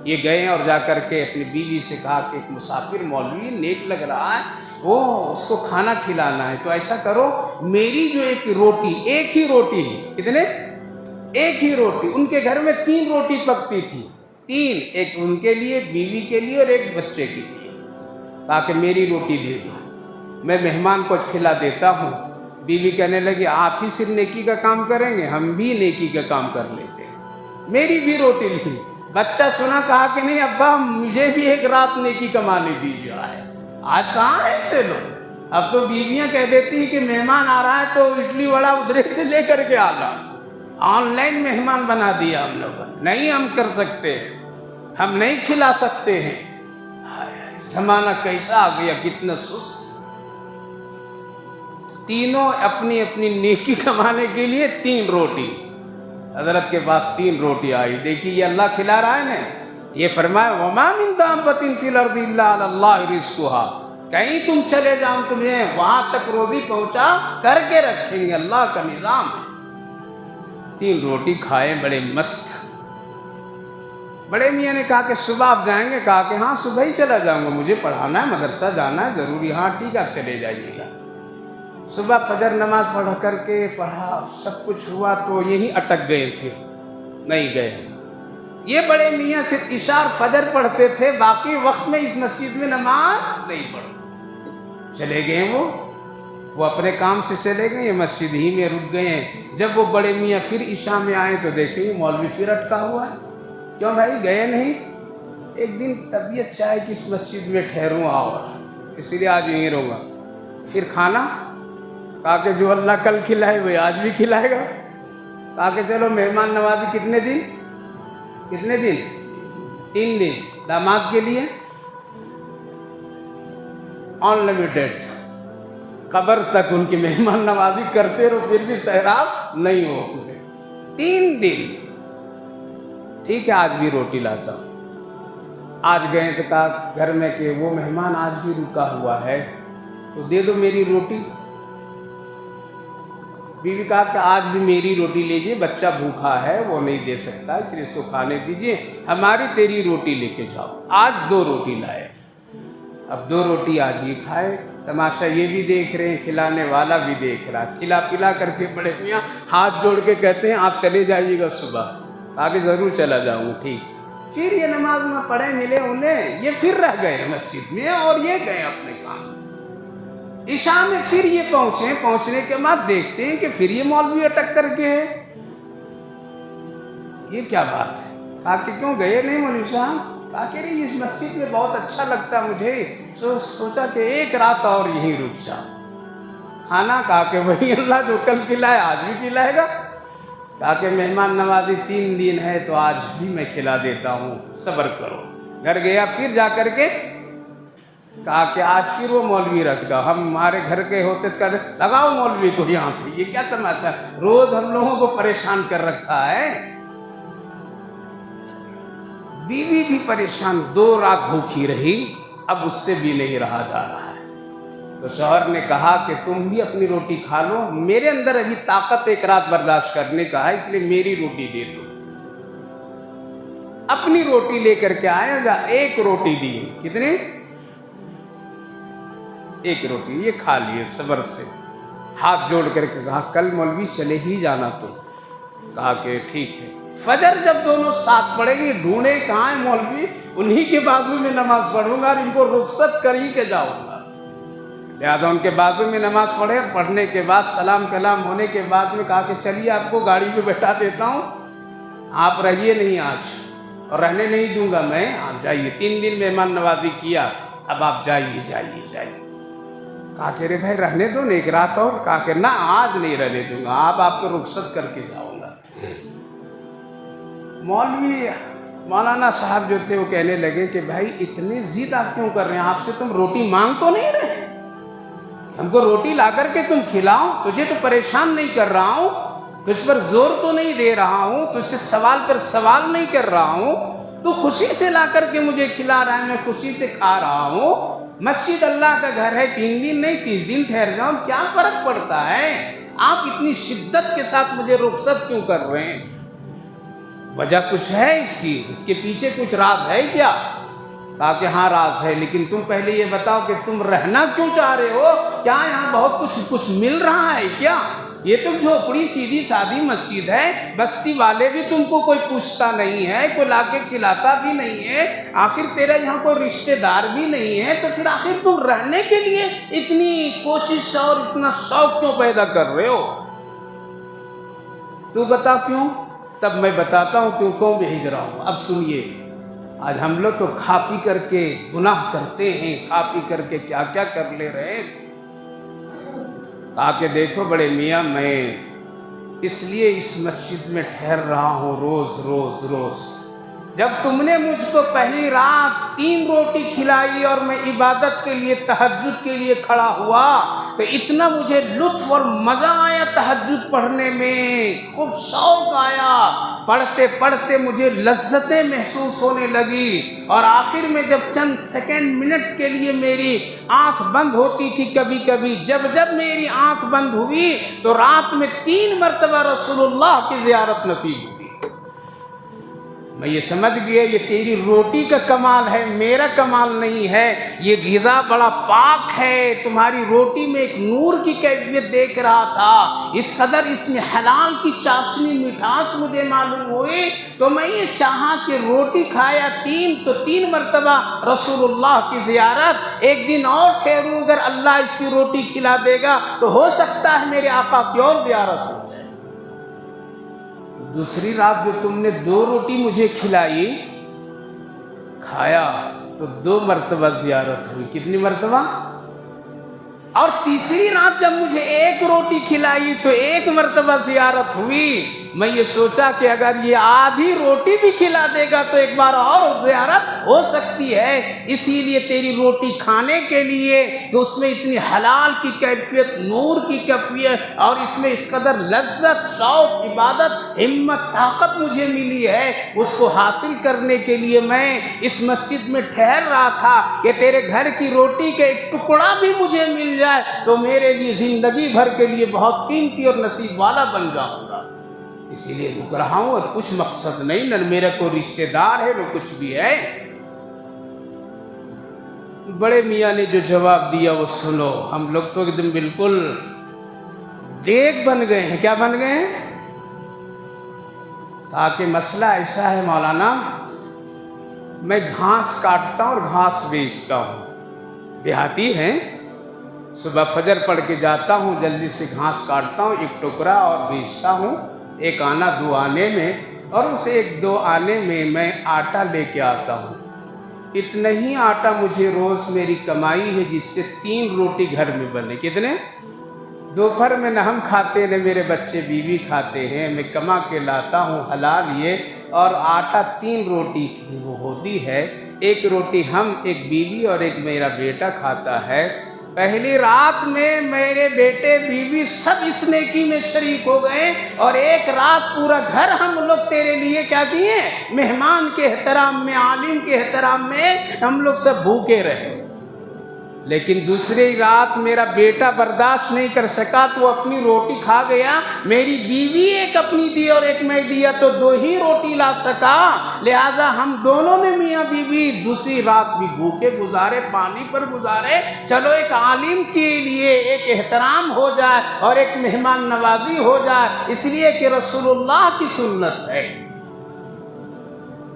یہ گئے اور جا کر کے اپنی بیوی سے کہا کہ ایک مسافر مولوی نیک لگ رہا ہے، وہ اس کو کھانا کھلانا ہے، تو ایسا کرو میری جو ایک روٹی، ایک ہی روٹی ہے، کتنے؟ ایک ہی روٹی، ان کے گھر میں 3 روٹی پکتی تھی، 3، ایک ان کے لیے، بیوی کے لیے اور ایک بچے کے لیے، تاکہ میری روٹی دے دو، میں مہمان کو کھلا دیتا ہوں۔ بیوی کہنے لگی آپ ہی صرف نیکی کا کام کریں گے، ہم بھی نیکی کا کام کر لیتے ہیں، میری بھی روٹی لی۔ بچہ سنا، کہا کہ نہیں ابا مجھے بھی ایک رات نیکی کمانے دیجیے۔ آج کہاں ایسے لوگ، اب تو بیویاں کہہ دیتی ہیں کہ مہمان آ رہا ہے تو اڈلی وڑا ادھر سے لے کر کے آ جا، آن لائن مہمان بنا دیا ہم لوگوں نے، نہیں ہم کر سکتے، ہم نہیں کھلا سکتے ہیں۔ زمانہ کیسا آ گیا، کتنا سست۔ تینوں اپنی اپنی نیکی کمانے کے لیے 3 روٹی، حضرت کے پاس 3 روٹی آئی، دیکھیے یہ اللہ کھلا رہا ہے نا، یہ فرمایا وَمَا مِن دَابَّةٍ فِي الْأَرْضِ إِلَّا عَلَى اللَّهِ رِزْقُهَا، کہیں تم چلے جاؤ تمہیں وہاں تک روزی پہنچا کر کے رکھیں گے، اللہ کا نظام ہے۔ 3 روٹی کھائے، بڑے مست۔ بڑے میاں نے کہا کہ صبح آپ جائیں گے؟ کہا کہ ہاں صبح ہی چلا جاؤں گا، مجھے پڑھانا ہے، مدرسہ جانا ہے ضروری۔ ہاں ٹھیک ہے آپ چلے جائیے گا۔ صبح فجر نماز پڑھ کر کے پڑھا، سب کچھ ہوا، تو یہی اٹک گئے، پھر نہیں گئے۔ یہ بڑے میاں صرف عشاء اور فجر پڑھتے تھے، باقی وقت میں اس مسجد میں نماز نہیں پڑھتے۔ چلے گئے وہ اپنے کام سے چلے گئے، یہ مسجد ہی میں رک گئے ہیں۔ جب وہ بڑے میاں پھر عشاء میں آئے تو دیکھیں مولوی پھر اٹکا ہوا ہے۔ کیوں بھائی گئے نہیں؟ ایک دن طبیعت چاہے کہ اس مسجد میں ٹھہروں اور اسی لیے آج یہیں رہوں گا۔ پھر کھانا؟ کہا کہ جو اللہ کل کھلائے وہ آج بھی کھلائے گا۔ کہا کہ چلو مہمان نوازی کتنے دن؟ 3 دن۔ داماد کے لیے ان لمیٹڈ، قبر تک ان کی مہمان نوازی کرتے رہو، پھر بھی سیراب نہیں ہو گے۔ 3 دن۔ ٹھیک ہے آج بھی روٹی لاتا ہوں۔ آج گئے تو کہا گھر میں کہ وہ مہمان آج بھی رکا ہوا ہے تو دے دو میری روٹی۔ بیوی کہا کہ آج بھی میری روٹی لیجیے، بچہ بھوکا ہے وہ نہیں دے سکتا، اس لیے اس کو کھانے دیجیے، ہماری تیری روٹی لے کے جاؤ۔ آج 2 روٹی لائے، اب 2 روٹی آج ہی کھائے، تماشا یہ بھی دیکھ رہے ہیں، کھلانے والا بھی دیکھ رہا، کھلا پلا کر کے بڑے میاں ہاتھ جوڑ کے کہتے ہیں آپ چلے جائیے گا صبح، آگے ضرور چلا جاؤں، ٹھیک۔ پھر یہ نماز میں پڑھے ملے انہیں، یہ پھر رہ گئے مسجد میں اور یہ گئے اپنے کام۔ عشاء میں پھر یہ پہنچنے کے بعد دیکھتے ہیں کہ پھر یہ مولوی اٹک کر کے ہے، یہ کیا بات ہے؟ کہا کہ کیوں گئے نہیں مولوی صاحب؟ کہا کہ نہیں اس مسجد میں بہت اچھا لگتا مجھے، سوچا کہ ایک رات اور یہیں رک جاؤ۔ کھانا کہا کہ وہی اللہ جو کل کھلائے آج بھی کھلائے گا۔ کہا کہ مہمان نوازی 3 دن ہے تو آج بھی میں کھلا دیتا ہوں، صبر کرو۔ گھر گیا پھر جا کر کے کہا کہ آج پھر وہ مولوی رکھ گا، ہم ہمارے گھر کے ہوتے تو کہتے لگاؤ مولوی کو یہاں پہ، یہ کیا تماشا ہے، روز ہم لوگوں کو پریشان کر رکھا ہے۔ بیوی بھی پریشان، 2 رات بھوکی رہی، اب اس سے بھی نہیں رہا جا رہا ہے، تو شوہر نے کہا کہ تم بھی اپنی روٹی کھا لو، میرے اندر ابھی طاقت 1 رات برداشت کرنے کا ہے، اس لیے میری روٹی دے دو۔ اپنی روٹی لے کر کے آئے، 1 روٹی دی، کتنی؟ 1 روٹی، یہ کھا لیے صبر سے، ہاتھ جوڑ کر کے کہا کل مولوی چلے ہی جانا تو۔ کہا کہ ٹھیک ہے۔ فجر جب دونوں ساتھ پڑھیں گے، ڈھونڈے کہاں ہے مولوی، انہی کے بازو میں نماز پڑھوں گا اور ان کو رخصت کر ہی کے جاؤں گا۔ لہٰذا ان کے بازو میں نماز پڑھنے کے بعد سلام کلام ہونے کے بعد میں کہا کہ چلیے آپ کو گاڑی پہ بیٹھا دیتا ہوں، آپ رہیے نہیں آج، اور رہنے نہیں دوں گا میں، آپ جائیے۔ 3 دن مہمان نوازی کیا، اب آپ جائیے جائیے جائیے۔ کہا کہ رے بھائی رہنے دو نا 1 رات اور، کہا کہ نہ آج نہیں رہنے دوں گا، آپ کو رخصت کر کے جاؤں گا۔ مولوی مولانا صاحب جو تھے وہ کہنے لگے کہ بھائی اتنی ضد آپ کیوں کر رہے ہیں، آپ سے تم روٹی مانگ تو نہیں رہے، ہم کو روٹی لا کر کے تم کھلاؤ، تجھے تو پریشان نہیں کر رہا ہوں، تجھ پر زور تو نہیں دے رہا ہوں، تجھ سے سوال پر سوال نہیں کر رہا ہوں، تو خوشی سے لا کر کے مجھے کھلا رہا ہے، میں خوشی سے کھا رہا ہوں۔ مسجد اللہ کا گھر ہے، 3 دن نہیں 30 دن ٹھہر جاؤں، کیا فرق پڑتا ہے؟ آپ اتنی شدت کے ساتھ مجھے رخصت کیوں کر رہے ہیں؟ وجہ کچھ ہے اس کے پیچھے کچھ راز ہے کیا؟ کہا کہ ہاں راز ہے، لیکن تم پہلے یہ بتاؤ کہ تم رہنا کیوں چاہ رہے ہو؟ کیا یہاں بہت کچھ مل رہا ہے کیا؟ یہ تو جھوپڑی سیدھی سادھی مسجد ہے، بستی والے بھی تم کو کوئی پوچھتا نہیں ہے، کوئی لا کے کھلاتا بھی نہیں ہے، آخر تیرا یہاں کوئی رشتہ دار بھی نہیں ہے، تو پھر آخر تم رہنے کے لیے اتنی کوشش اور اتنا شوق کیوں پیدا کر رہے ہو؟ تو بتا کیوں؟ تب میں بتاتا ہوں کیوں بھیج رہا ہوں۔ اب سنیے، آج ہم لوگ تو کھا پی کر کے گناہ کرتے ہیں، کھا پی کر کے کیا کیا کر لے رہے ہیں۔ کہا کہ دیکھو بڑے میاں، میں اس لیے اس مسجد میں ٹھہر رہا ہوں روز۔ جب تم نے مجھ کو پہلی رات 3 روٹی کھلائی اور میں عبادت کے لیے تہجد کے لیے کھڑا ہوا تو اتنا مجھے لطف اور مزہ آیا، تہجد پڑھنے میں خوب شوق آیا، پڑھتے پڑھتے مجھے لذتیں محسوس ہونے لگی، اور آخر میں جب چند سیکنڈ منٹ کے لیے میری آنکھ بند ہوتی تھی، کبھی کبھی جب میری آنکھ بند ہوئی تو رات میں 3 مرتبہ رسول اللہ کی زیارت نصیب ہوئی۔ میں یہ سمجھ گیا یہ تیری روٹی کا کمال ہے، میرا کمال نہیں ہے، یہ غذا بڑا پاک ہے، تمہاری روٹی میں ایک نور کی کیفیت دیکھ رہا تھا، اس قدر اس میں حلال کی چاشنی مٹھاس مجھے معلوم ہوئی، تو میں یہ چاہا کہ روٹی کھایا 3 تو 3 مرتبہ رسول اللہ کی زیارت، ایک دن اور ٹھہروں، اگر اللہ اس کی روٹی کھلا دے گا تو ہو سکتا ہے میرے آقا کی اور زیارت ہو جائے۔ دوسری رات جو تم نے 2 روٹی مجھے کھایا تو 2 مرتبہ زیارت ہوئی، کتنی مرتبہ؟ اور تیسری رات جب مجھے 1 روٹی کھلائی تو 1 مرتبہ زیارت ہوئی۔ میں یہ سوچا کہ اگر یہ آدھی روٹی بھی کھلا دے گا تو ایک بار اور زیارت ہو سکتی ہے، اسی لیے تیری روٹی کھانے کے لیے کہ اس میں اتنی حلال کی کیفیت، نور کی کیفیت، اور اس میں اس قدر لذت، شوق، عبادت، ہمت، طاقت مجھے ملی ہے، اس کو حاصل کرنے کے لیے میں اس مسجد میں ٹھہر رہا تھا کہ تیرے گھر کی روٹی کا ایک ٹکڑا بھی مجھے مل جائے تو میرے لیے زندگی بھر کے لیے بہت قیمتی اور نصیب والا بن جاؤں گا، اسی لیے رک رہا ہوں، اور کچھ مقصد نہیں، نہ میرا کوئی رشتہ دار ہے نہ کچھ بھی ہے۔ بڑے میاں نے جو جواب دیا وہ سنو. ہم لوگ تو ایک دم بالکل دیگ بن گئے ہیں. کیا بن گئے ہیں؟ تاکہ مسئلہ ایسا ہے مولانا، میں گھاس کاٹتا ہوں اور گھاس بیچتا ہوں. دیہاتی ہیں، صبح فجر پڑھ کے جاتا ہوں، جلدی سے گھاس کاٹتا ہوں، ایک ٹکڑا اور بیچتا ہوں، ایک آنا دو آنے میں، اور اس ایک دو آنے میں میں آٹا لے کے آتا ہوں. اتنا ہی آٹا مجھے روز میری کمائی ہے جس سے 3 روٹی گھر میں بنے. کتنے؟ دوپہر میں نہ ہم کھاتے نہ میرے بچے بیوی کھاتے ہیں، میں کما کے لاتا ہوں حلال یہ، اور آٹا 3 روٹی کی وہ ہوتی ہے. ایک روٹی ہم، ایک بیوی اور ایک میرا بیٹا کھاتا ہے. پہلی رات میں میرے بیٹے بیوی سب اس نیکی میں شریک ہو گئے، اور ایک رات پورا گھر ہم لوگ تیرے لیے کیا کیے؟ مہمان کے احترام میں، عالم کے احترام میں ہم لوگ سب بھوکے رہے. لیکن دوسری رات میرا بیٹا برداشت نہیں کر سکا تو اپنی روٹی کھا گیا. میری بیوی ایک اپنی دی اور ایک میں دیا تو 2 ہی روٹی لا سکا. لہذا ہم دونوں نے میاں بیوی دوسری رات بھی بھوکے گزارے، پانی پر گزارے. چلو ایک عالم کے لیے ایک احترام ہو جائے اور ایک مہمان نوازی ہو جائے، اس لیے کہ رسول اللہ کی سنت ہے.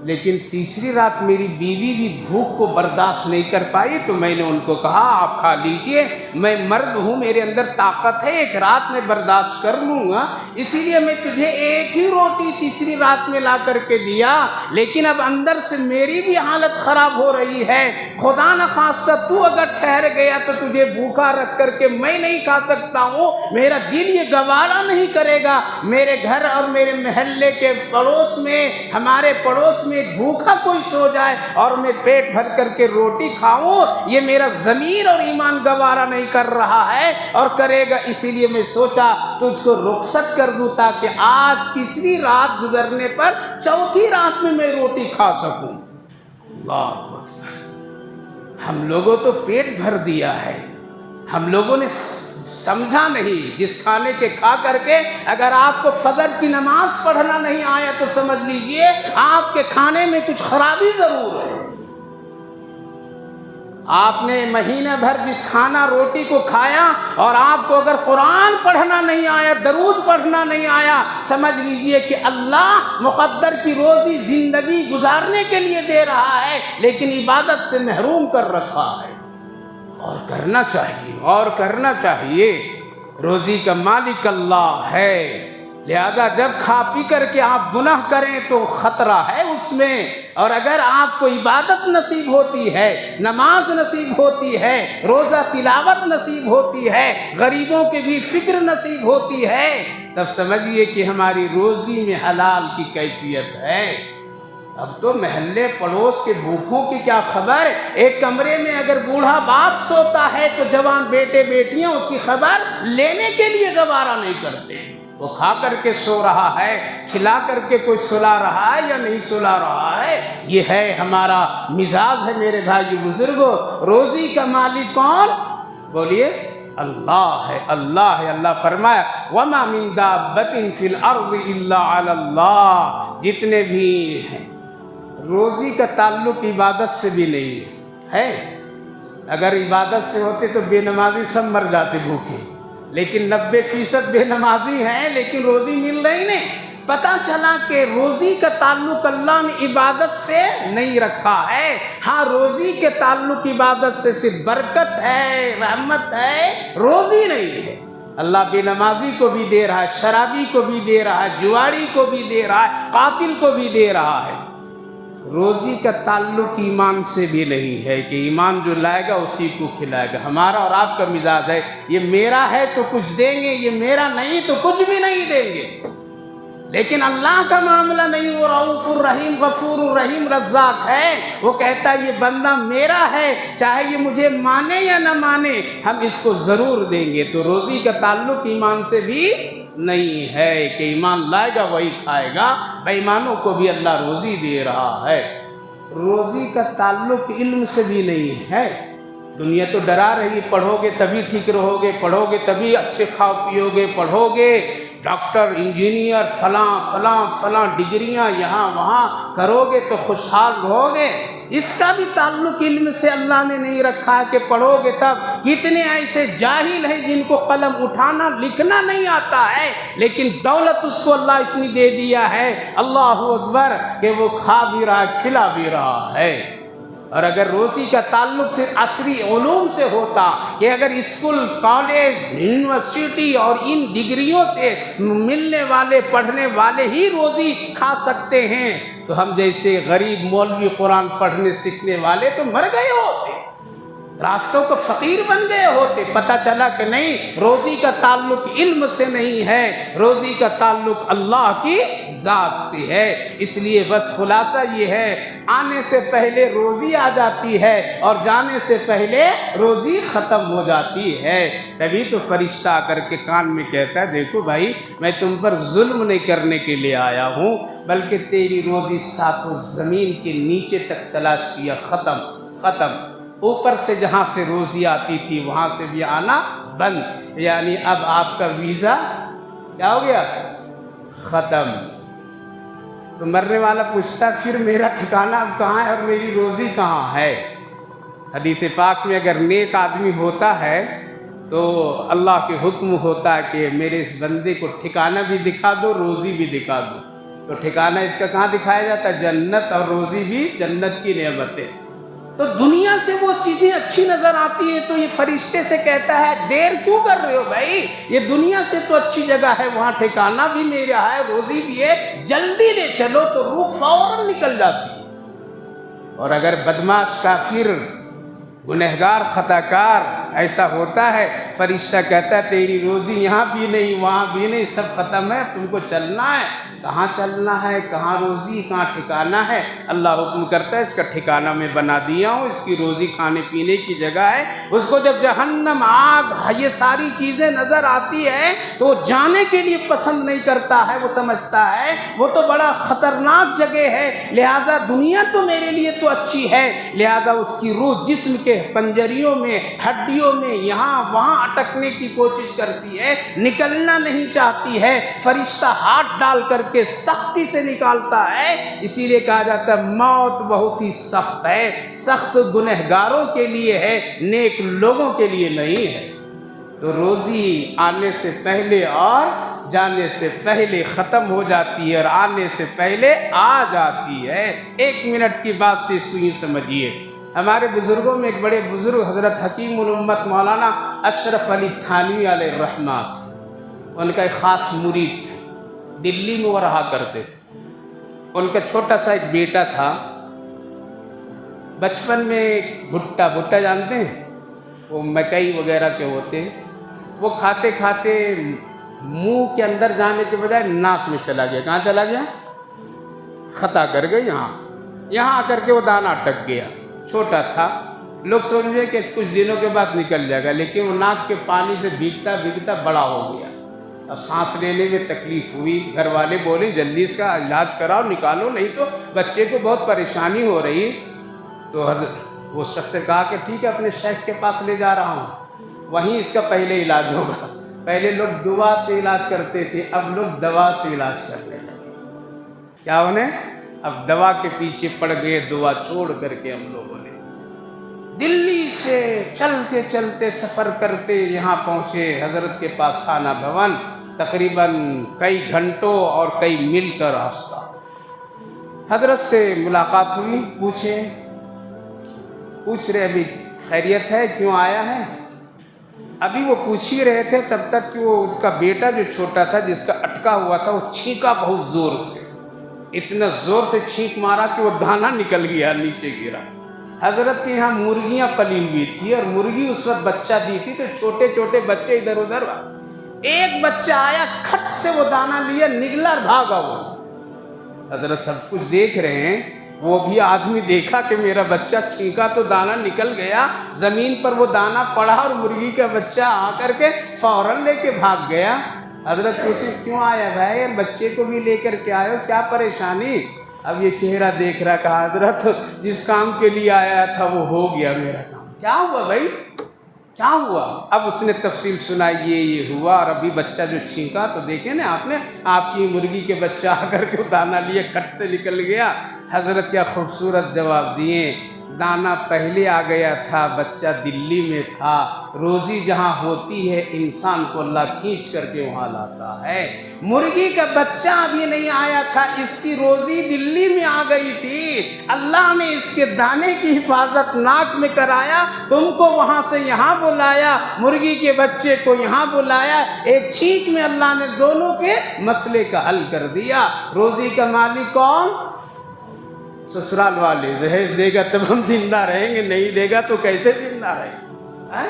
لیکن تیسری رات میری بیوی بھی بھوک کو برداشت نہیں کر پائی تو میں نے ان کو کہا آپ کھا لیجئے، میں مرد ہوں، میرے اندر طاقت ہے، ایک رات میں برداشت کر لوں گا، اسی لیے میں تجھے ایک ہی روٹی تیسری رات میں لا کر کے دیا. لیکن اب اندر سے میری بھی حالت خراب ہو رہی ہے. خدا نخواستہ تو اگر ٹھہر گیا تو تجھے بھوکا رکھ کر کے میں نہیں کھا سکتا ہوں، میرا دل یہ گوارا نہیں کرے گا میرے گھر اور میرے محلے کے پڑوس میں، ہمارے پڑوس میں بھوکا کوئی سو جائے اور میں پیٹ بھر کر کے روٹی کھاؤں. یہ میرا ضمیر اور ایمان گوارا نہیں کر رہا ہے اور کرے گا. اسی لیے میں سوچا تجھ کو رخصت کر دوں تاکہ آج تیسری رات گزرنے پر چوتھی رات میں روٹی کھا سکوں. اللہ اکبر. ہم لوگوں تو پیٹ بھر دیا ہے، ہم لوگوں نے سمجھا نہیں. جس کھانے کے کھا کر کے اگر آپ کو فجر کی نماز پڑھنا نہیں آیا تو سمجھ لیجئے آپ کے کھانے میں کچھ خرابی ضرور ہے. آپ نے مہینہ بھر جس کھانا روٹی کو کھایا اور آپ کو اگر قرآن پڑھنا نہیں آیا، درود پڑھنا نہیں آیا، سمجھ لیجئے کہ اللہ مقدر کی روزی زندگی گزارنے کے لیے دے رہا ہے لیکن عبادت سے محروم کر رکھا ہے. اور کرنا چاہیے، اور کرنا چاہیے. روزی کا مالک اللہ ہے. لہذا جب کھا پی کر کے آپ گناہ کریں تو خطرہ ہے اس میں. اور اگر آپ کو عبادت نصیب ہوتی ہے، نماز نصیب ہوتی ہے، روزہ تلاوت نصیب ہوتی ہے، غریبوں کی بھی فکر نصیب ہوتی ہے، تب سمجھیے کہ ہماری روزی میں حلال کی کیفیت ہے. اب تو محلے پڑوس کے بھوکوں کی کیا خبر. ایک کمرے میں اگر بوڑھا باپ سوتا ہے تو جوان بیٹے بیٹیاں اس کی خبر لینے کے لیے گوارا نہیں کرتے. وہ کھا کر کے سو رہا ہے، کھلا کر کے کوئی سلا رہا ہے یا نہیں سلا رہا ہے. یہ ہے ہمارا مزاج ہے میرے بھائی بزرگوں. روزی کا مالک کون؟ بولیے اللہ ہے. اللہ ہے. اللہ فرمایا وَمَا مِن دَابَّةٍ فِي الْأَرْضِ إِلَّا عَلَى اللَّهِ. جتنے بھی ہیں روزی کا تعلق عبادت سے بھی نہیں ہے. اگر عبادت سے ہوتے تو بے نمازی سب مر جاتے بھوکے، لیکن 90% بے نمازی ہیں لیکن روزی مل رہی نہیں. پتہ چلا کہ روزی کا تعلق اللہ نے عبادت سے نہیں رکھا ہے. ہاں روزی کے تعلق عبادت سے صرف برکت ہے، رحمت ہے، روزی نہیں ہے. اللہ بے نمازی کو بھی دے رہا ہے، شرابی کو بھی دے رہا ہے، جواری کو بھی دے رہا ہے، قاتل کو بھی دے رہا ہے. روزی کا تعلق ایمان سے بھی نہیں ہے کہ ایمان جو لائے گا اسی کو کھلائے گا. ہمارا اور آپ کا مزاج ہے یہ میرا ہے تو کچھ دیں گے، یہ میرا نہیں تو کچھ بھی نہیں دیں گے. لیکن اللہ کا معاملہ نہیں. وہ رؤوف الرحیم، غفور الرحیم، رزاق ہے. وہ کہتا ہے یہ بندہ میرا ہے، چاہے یہ مجھے مانے یا نہ مانے ہم اس کو ضرور دیں گے. تو روزی کا تعلق ایمان سے بھی نہیں ہے کہ ایمان لائے گا وہی کھائے گا. بے ایمانوں کو بھی اللہ روزی دے رہا ہے. روزی کا تعلق علم سے بھی نہیں ہے. دنیا تو ڈرا رہی، پڑھو گے تبھی ٹھیک رہو گے، پڑھو گے تبھی اچھے کھاؤ پیو گے، پڑھو گے ڈاکٹر انجینئر فلاں فلاں فلاں ڈگریاں یہاں وہاں کرو گے تو خوشحال رہو گے. اس کا بھی تعلق علم سے اللہ نے نہیں رکھا ہے کہ پڑھو گے تب. کتنے ایسے جاہل ہیں جن کو قلم اٹھانا لکھنا نہیں آتا ہے، لیکن دولت اس کو اللہ اتنی دے دیا ہے، اللہ اکبر، کہ وہ کھا بھی رہا کھلا بھی رہا ہے. اور اگر روزی کا تعلق صرف عصری علوم سے ہوتا کہ اگر اسکول، کالج، یونیورسٹی اور ان ڈگریوں سے ملنے والے پڑھنے والے ہی روزی کھا سکتے ہیں تو ہم جیسے غریب مولوی قرآن پڑھنے سیکھنے والے تو مر گئے ہوتے، راستوں کو فقیر بن گئے ہوتے. پتہ چلا کہ نہیں، روزی کا تعلق علم سے نہیں ہے، روزی کا تعلق اللہ کی ذات سے ہے. اس لیے بس خلاصہ یہ ہے، آنے سے پہلے روزی آ جاتی ہے اور جانے سے پہلے روزی ختم ہو جاتی ہے. تبھی تو فرشتہ آ کر کے کان میں کہتا ہے، دیکھو بھائی، میں تم پر ظلم نہیں کرنے کے لیے آیا ہوں، بلکہ تیری روزی ساتوں زمین کے نیچے تک تلاش کیا، ختم. اوپر سے جہاں سے روزی آتی تھی وہاں سے بھی آنا بند، یعنی اب آپ کا ویزا کیا ہو گیا؟ ختم. تو مرنے والا پوچھتا پھر میرا ٹھکانہ اب کہاں ہے اور میری روزی کہاں ہے؟ حدیث پاک میں اگر نیک آدمی ہوتا ہے تو اللہ کے حکم ہوتا ہے کہ میرے اس بندے کو ٹھکانہ بھی دکھا دو، روزی بھی دکھا دو. تو ٹھکانہ اس کا کہاں دکھایا جاتا ہے؟ جنت، اور روزی بھی جنت کی نعمتیں. تو دنیا سے وہ چیزیں اچھی نظر آتی ہیں تو یہ فرشتے سے کہتا ہے دیر کیوں کر رہے ہو بھائی، یہ دنیا سے تو اچھی جگہ ہے، وہاں ٹھکانہ بھی میرا ہے، روزی بھی ہے، جلدی لے چلو. تو روح فوراً نکل جاتی. اور اگر بدمعاش، کافر، گنہگار، خطاکار ایسا ہوتا ہے، فرشتہ کہتا ہے تیری روزی یہاں بھی نہیں، وہاں بھی نہیں، سب ختم ہے، تم کو چلنا ہے. کہاں چلنا ہے؟ کہاں روزی، کہاں ٹھکانہ ہے؟ اللہ حکم کرتا ہے اس کا ٹھکانہ میں بنا دیا ہوں، اس کی روزی کھانے پینے کی جگہ ہے. اس کو جب جہنم، آگ، یہ ساری چیزیں نظر آتی ہے تو وہ جانے کے لیے پسند نہیں کرتا ہے. وہ سمجھتا ہے وہ تو بڑا خطرناک جگہ ہے، لہذا دنیا تو میرے لیے تو اچھی ہے. لہذا اس کی روح جسم کے پنجریوں میں، ہڈیوں میں، یہاں وہاں اٹکنے کی کوشش کرتی ہے، نکلنا نہیں چاہتی ہے. فرشتہ ہاتھ ڈال کر کے سختی سے نکالتا ہے. اسی لیے کہا جاتا ہے موت بہت ہی سخت ہے، سخت گنہگاروں کے لیے ہے، نیک لوگوں کے لیے نہیں ہے. تو روزی آنے سے پہلے اور جانے سے پہلے ختم ہو جاتی ہے اور آنے سے پہلے آ جاتی ہے. 1 منٹ کی بات سے اس کو یہ سمجھیے. ہمارے بزرگوں میں ایک بڑے بزرگ حضرت حکیم الامت مولانا اشرف علی تھانوی علیہ الرحمہ، ان کا ایک خاص مرید دلی میں وہ رہا کرتے. ان کا چھوٹا سا ایک بیٹا تھا. بچپن میں بھٹا جانتے ہیں، وہ مکئی وغیرہ کے ہوتے، وہ کھاتے کھاتے منہ کے اندر جانے کے بجائے ناک میں چلا گیا. کہاں چلا گیا؟ خطا کر گئے، یہاں آ کر کے وہ دانہ اٹک گیا. چھوٹا تھا، لوگ سمجھے کہ کچھ دنوں کے بعد نکل جائے گا، لیکن وہ ناک کے پانی سے بھیگتا بڑا ہو گیا. اب سانس لینے میں تکلیف ہوئی. گھر والے بولے جلدی اس کا علاج کراؤ، نکالو، نہیں تو بچے کو بہت پریشانی ہو رہی. تو وہ شخص نے کہا کہ ٹھیک ہے، اپنے شیخ کے پاس لے جا رہا ہوں، وہیں اس کا پہلے علاج ہوگا. پہلے لوگ دعا سے علاج کرتے تھے، اب لوگ دوا سے علاج کرنے لگے. کیا انہیں اب دوا کے پیچھے پڑ گئے، دعا چھوڑ کر کے ہم لوگوں نے دلی سے چلتے چلتے سفر کرتے یہاں پہنچے حضرت کے پاس خانہ بھون. تقریباً کئی گھنٹوں اور کئی میل کا راستہ. حضرت سے ملاقات ہوئی، پوچھ رہے ابھی خیریت ہے، کیوں آیا ہے؟ ابھی وہ پوچھ ہی رہے تھے تب تک کہ وہ ان کا بیٹا جو چھوٹا تھا جس کا اٹکا ہوا تھا وہ چھینکا بہت زور سے، اتنا زور سے چھینک مارا کہ وہ دانہ نکل گیا، نیچے گرا. حضرت کے یہاں مرغیاں پلی ہوئی تھی اور مرغی اس وقت بچہ دی تھی، تو چھوٹے چھوٹے بچے ادھر ادھر. ایک بچہ آیا، کھٹ سے وہ دانہ لیا، نگلا اور بھاگا. وہ حضرت سب کچھ دیکھ رہے ہیں، وہ بھی آدمی دیکھا کہ میرا بچہ چھینکا تو دانہ نکل گیا، زمین پر وہ دانہ پڑا اور مرغی کا بچہ آ کر کے فوراً لے کے بھاگ گیا. حضرت پوچھے کیوں آیا بھائی، اور بچے کو بھی لے کر کے آئے ہو، کیا پریشانی؟ اب یہ چہرہ دیکھ رہا. کہا حضرت جس کام کے لیے آیا تھا وہ ہو گیا میرا کام. کیا ہوا بھائی، کیا ہوا؟ اب اس نے تفصیل سنائی، یہ ہوا، اور ابھی بچہ جو چھینکا تو دیکھیں نا آپ نے، آپ کی مرغی کے بچہ آ کر کے دانہ لیے کٹ سے نکل گیا. حضرت کیا خوبصورت جواب دیے، دانا پہلے آ گیا تھا، بچہ دلی میں تھا، روزی جہاں ہوتی ہے انسان کو اللہ کھینچ کر کے وہاں لاتا ہے۔ مرغی کا بچہ ابھی نہیں آیا تھا، اس کی روزی دلی میں آ گئی تھی، اللہ نے اس کے دانے کی حفاظت ناک میں کرایا، تم کو وہاں سے یہاں بلایا، مرغی کے بچے کو یہاں بلایا، ایک چھینک میں اللہ نے دونوں کے مسئلے کا حل کر دیا۔ روزی کا مالک کون؟ سسرال والے۔ جہیز دے گا تب ہم زندہ رہیں گے، نہیں دے گا تو کیسے زندہ رہیں گے؟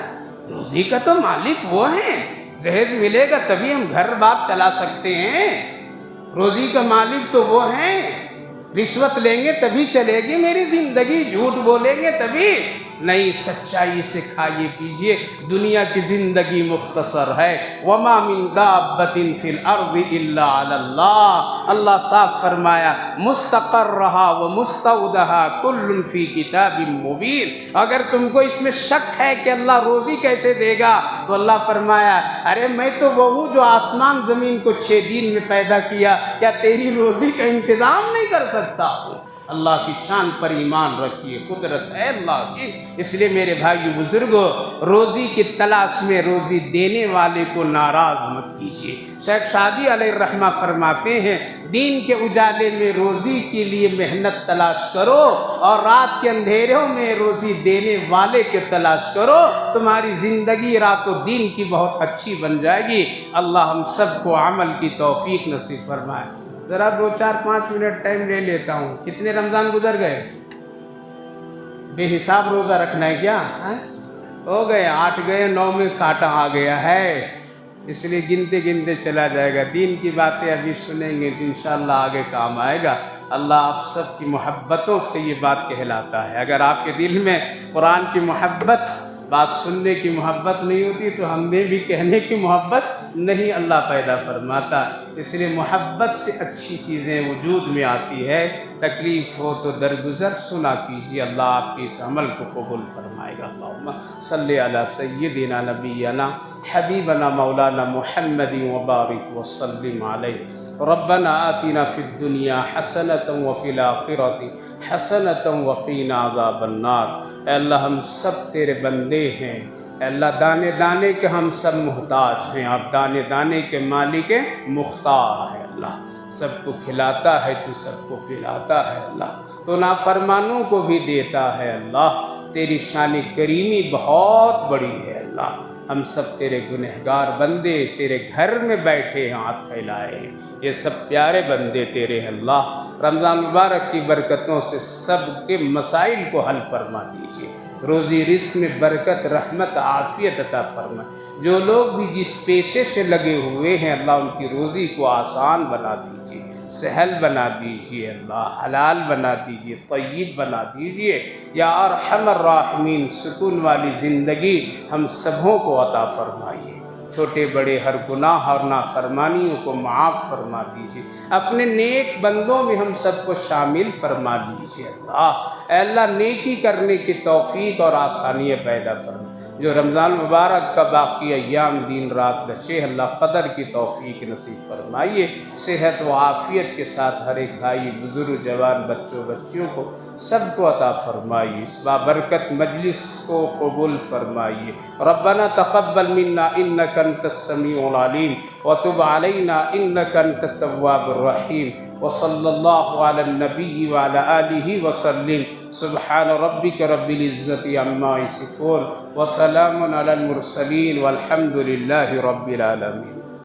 روزی کا تو مالک وہ ہیں، جہیز ملے گا تبھی ہم گھر بار چلا سکتے ہیں، روزی کا مالک تو وہ ہیں، رشوت لیں گے تبھی چلے گی میری زندگی، جھوٹ بولیں گے تبھی نہیں۔ سچائی سے کھائیے پیجیے، دنیا کی زندگی مختصر ہے۔ وَمَا مِن دَابَّةٍ فِي الْأَرْضِ إِلَّا عَلَى اللَّهِ، اللہ صاف فرمایا مستقرها ومستودعها كل فی کتاب مبین۔ اگر تم کو اس میں شک ہے کہ اللہ روزی کیسے دے گا تو اللہ فرمایا ارے میں تو وہ ہوں جو آسمان زمین کو 6 دن میں پیدا کیا، کیا تیری روزی کا انتظام نہیں کر سکتا ہوں؟ اللہ کی شان پر ایمان رکھیے، قدرت ہے اللہ کی۔ اس لیے میرے بھائی بزرگوں، روزی کی تلاش میں روزی دینے والے کو ناراض مت کیجیے۔ شیخ شادی علیہ الرحمہ فرماتے ہیں دین کے اجالے میں روزی کے لیے محنت تلاش کرو اور رات کے اندھیروں میں روزی دینے والے کے تلاش کرو، تمہاری زندگی رات و دین کی بہت اچھی بن جائے گی۔ اللہ ہم سب کو عمل کی توفیق نصیب فرمائے۔ ذرا 2-4-5 منٹ ٹائم لے لیتا ہوں۔ کتنے رمضان گزر گئے؟ بے حساب روزہ رکھنا ہے کیا؟ ہو گئے 8 گئے، 9 میں کانٹا آ گیا ہے، اس لیے گنتے گنتے چلا جائے گا۔ دین کی باتیں ابھی سنیں گے تو انشاءاللہ آگے کام آئے گا۔ اللہ آپ سب کی محبتوں سے یہ بات کہلاتا ہے۔ اگر آپ کے دل میں قرآن کی محبت، بات سننے کی محبت نہیں ہوتی تو ہم میں بھی کہنے کی محبت نہیں اللہ پیدا فرماتا۔ اس لیے محبت سے اچھی چیزیں وجود میں آتی ہے۔ تکلیف ہو تو درگزر سنا کیجیے، اللہ آپ کی اس عمل کو قبول فرمائے گا۔ اللہم صلی علی سیدنا نبینا حبیبنا مولانا محمد وبارک وسلم علیہ۔ ربنا آتنا فی الدنیا حسنۃ وفی الآخرۃ حسنۃ وقینا عذاب النار۔ اے اللہ ہم سب تیرے بندے ہیں، اے اللہ دانے دانے کے ہم سب محتاج ہیں، آپ دانے دانے کے مالک مختار ہے۔ اللہ سب کو کھلاتا ہے تو سب کو پلاتا ہے، اللہ تو نافرمانوں کو بھی دیتا ہے۔ اللہ تیری شان کریمی بہت بڑی ہے۔ اللہ ہم سب تیرے گنہگار بندے تیرے گھر میں بیٹھے ہیں، ہاتھ پھیلائے ہیں، یہ سب پیارے بندے تیرے ہیں۔ اللہ رمضان مبارک کی برکتوں سے سب کے مسائل کو حل فرما دیجیے، روزی رزق میں برکت، رحمت، عافیت عطا فرما۔ جو لوگ بھی جس پیشے سے لگے ہوئے ہیں اللہ ان کی روزی کو آسان بنا دیجیے، سہل بنا دیجیے، اللہ حلال بنا دیجیے، طیب بنا دیجیے۔ یا ارحم الراحمین سکون والی زندگی ہم سبوں کو عطا فرمائیے، چھوٹے بڑے ہر گناہ اور نافرمانیوں کو معاف فرما دیجیے، اپنے نیک بندوں میں ہم سب کو شامل فرما دیجیے۔ اللہ اے اللہ نیکی کرنے کی توفیق اور آسانیاں پیدا فرما۔ جو رمضان مبارک کا باقی ایام دن رات بچے اللہ قدر کی توفیق نصیب فرمائیے، صحت و عافیت کے ساتھ ہر ایک بھائی بزرگ جوان بچوں بچیوں کو سب کو عطا فرمائیے، اس بابرکت مجلس کو قبول فرمائیے۔ ربنا تقبل منا انک انت السمیع العلیم وتب علینا انک انت التواب الرحیم، وصلی اللہ علی النبی وعلی آلہ وسلم۔ سبحان ربک رب العزت عما یصفون وسلام علی المرسلین والحمد للہ رب العالمین۔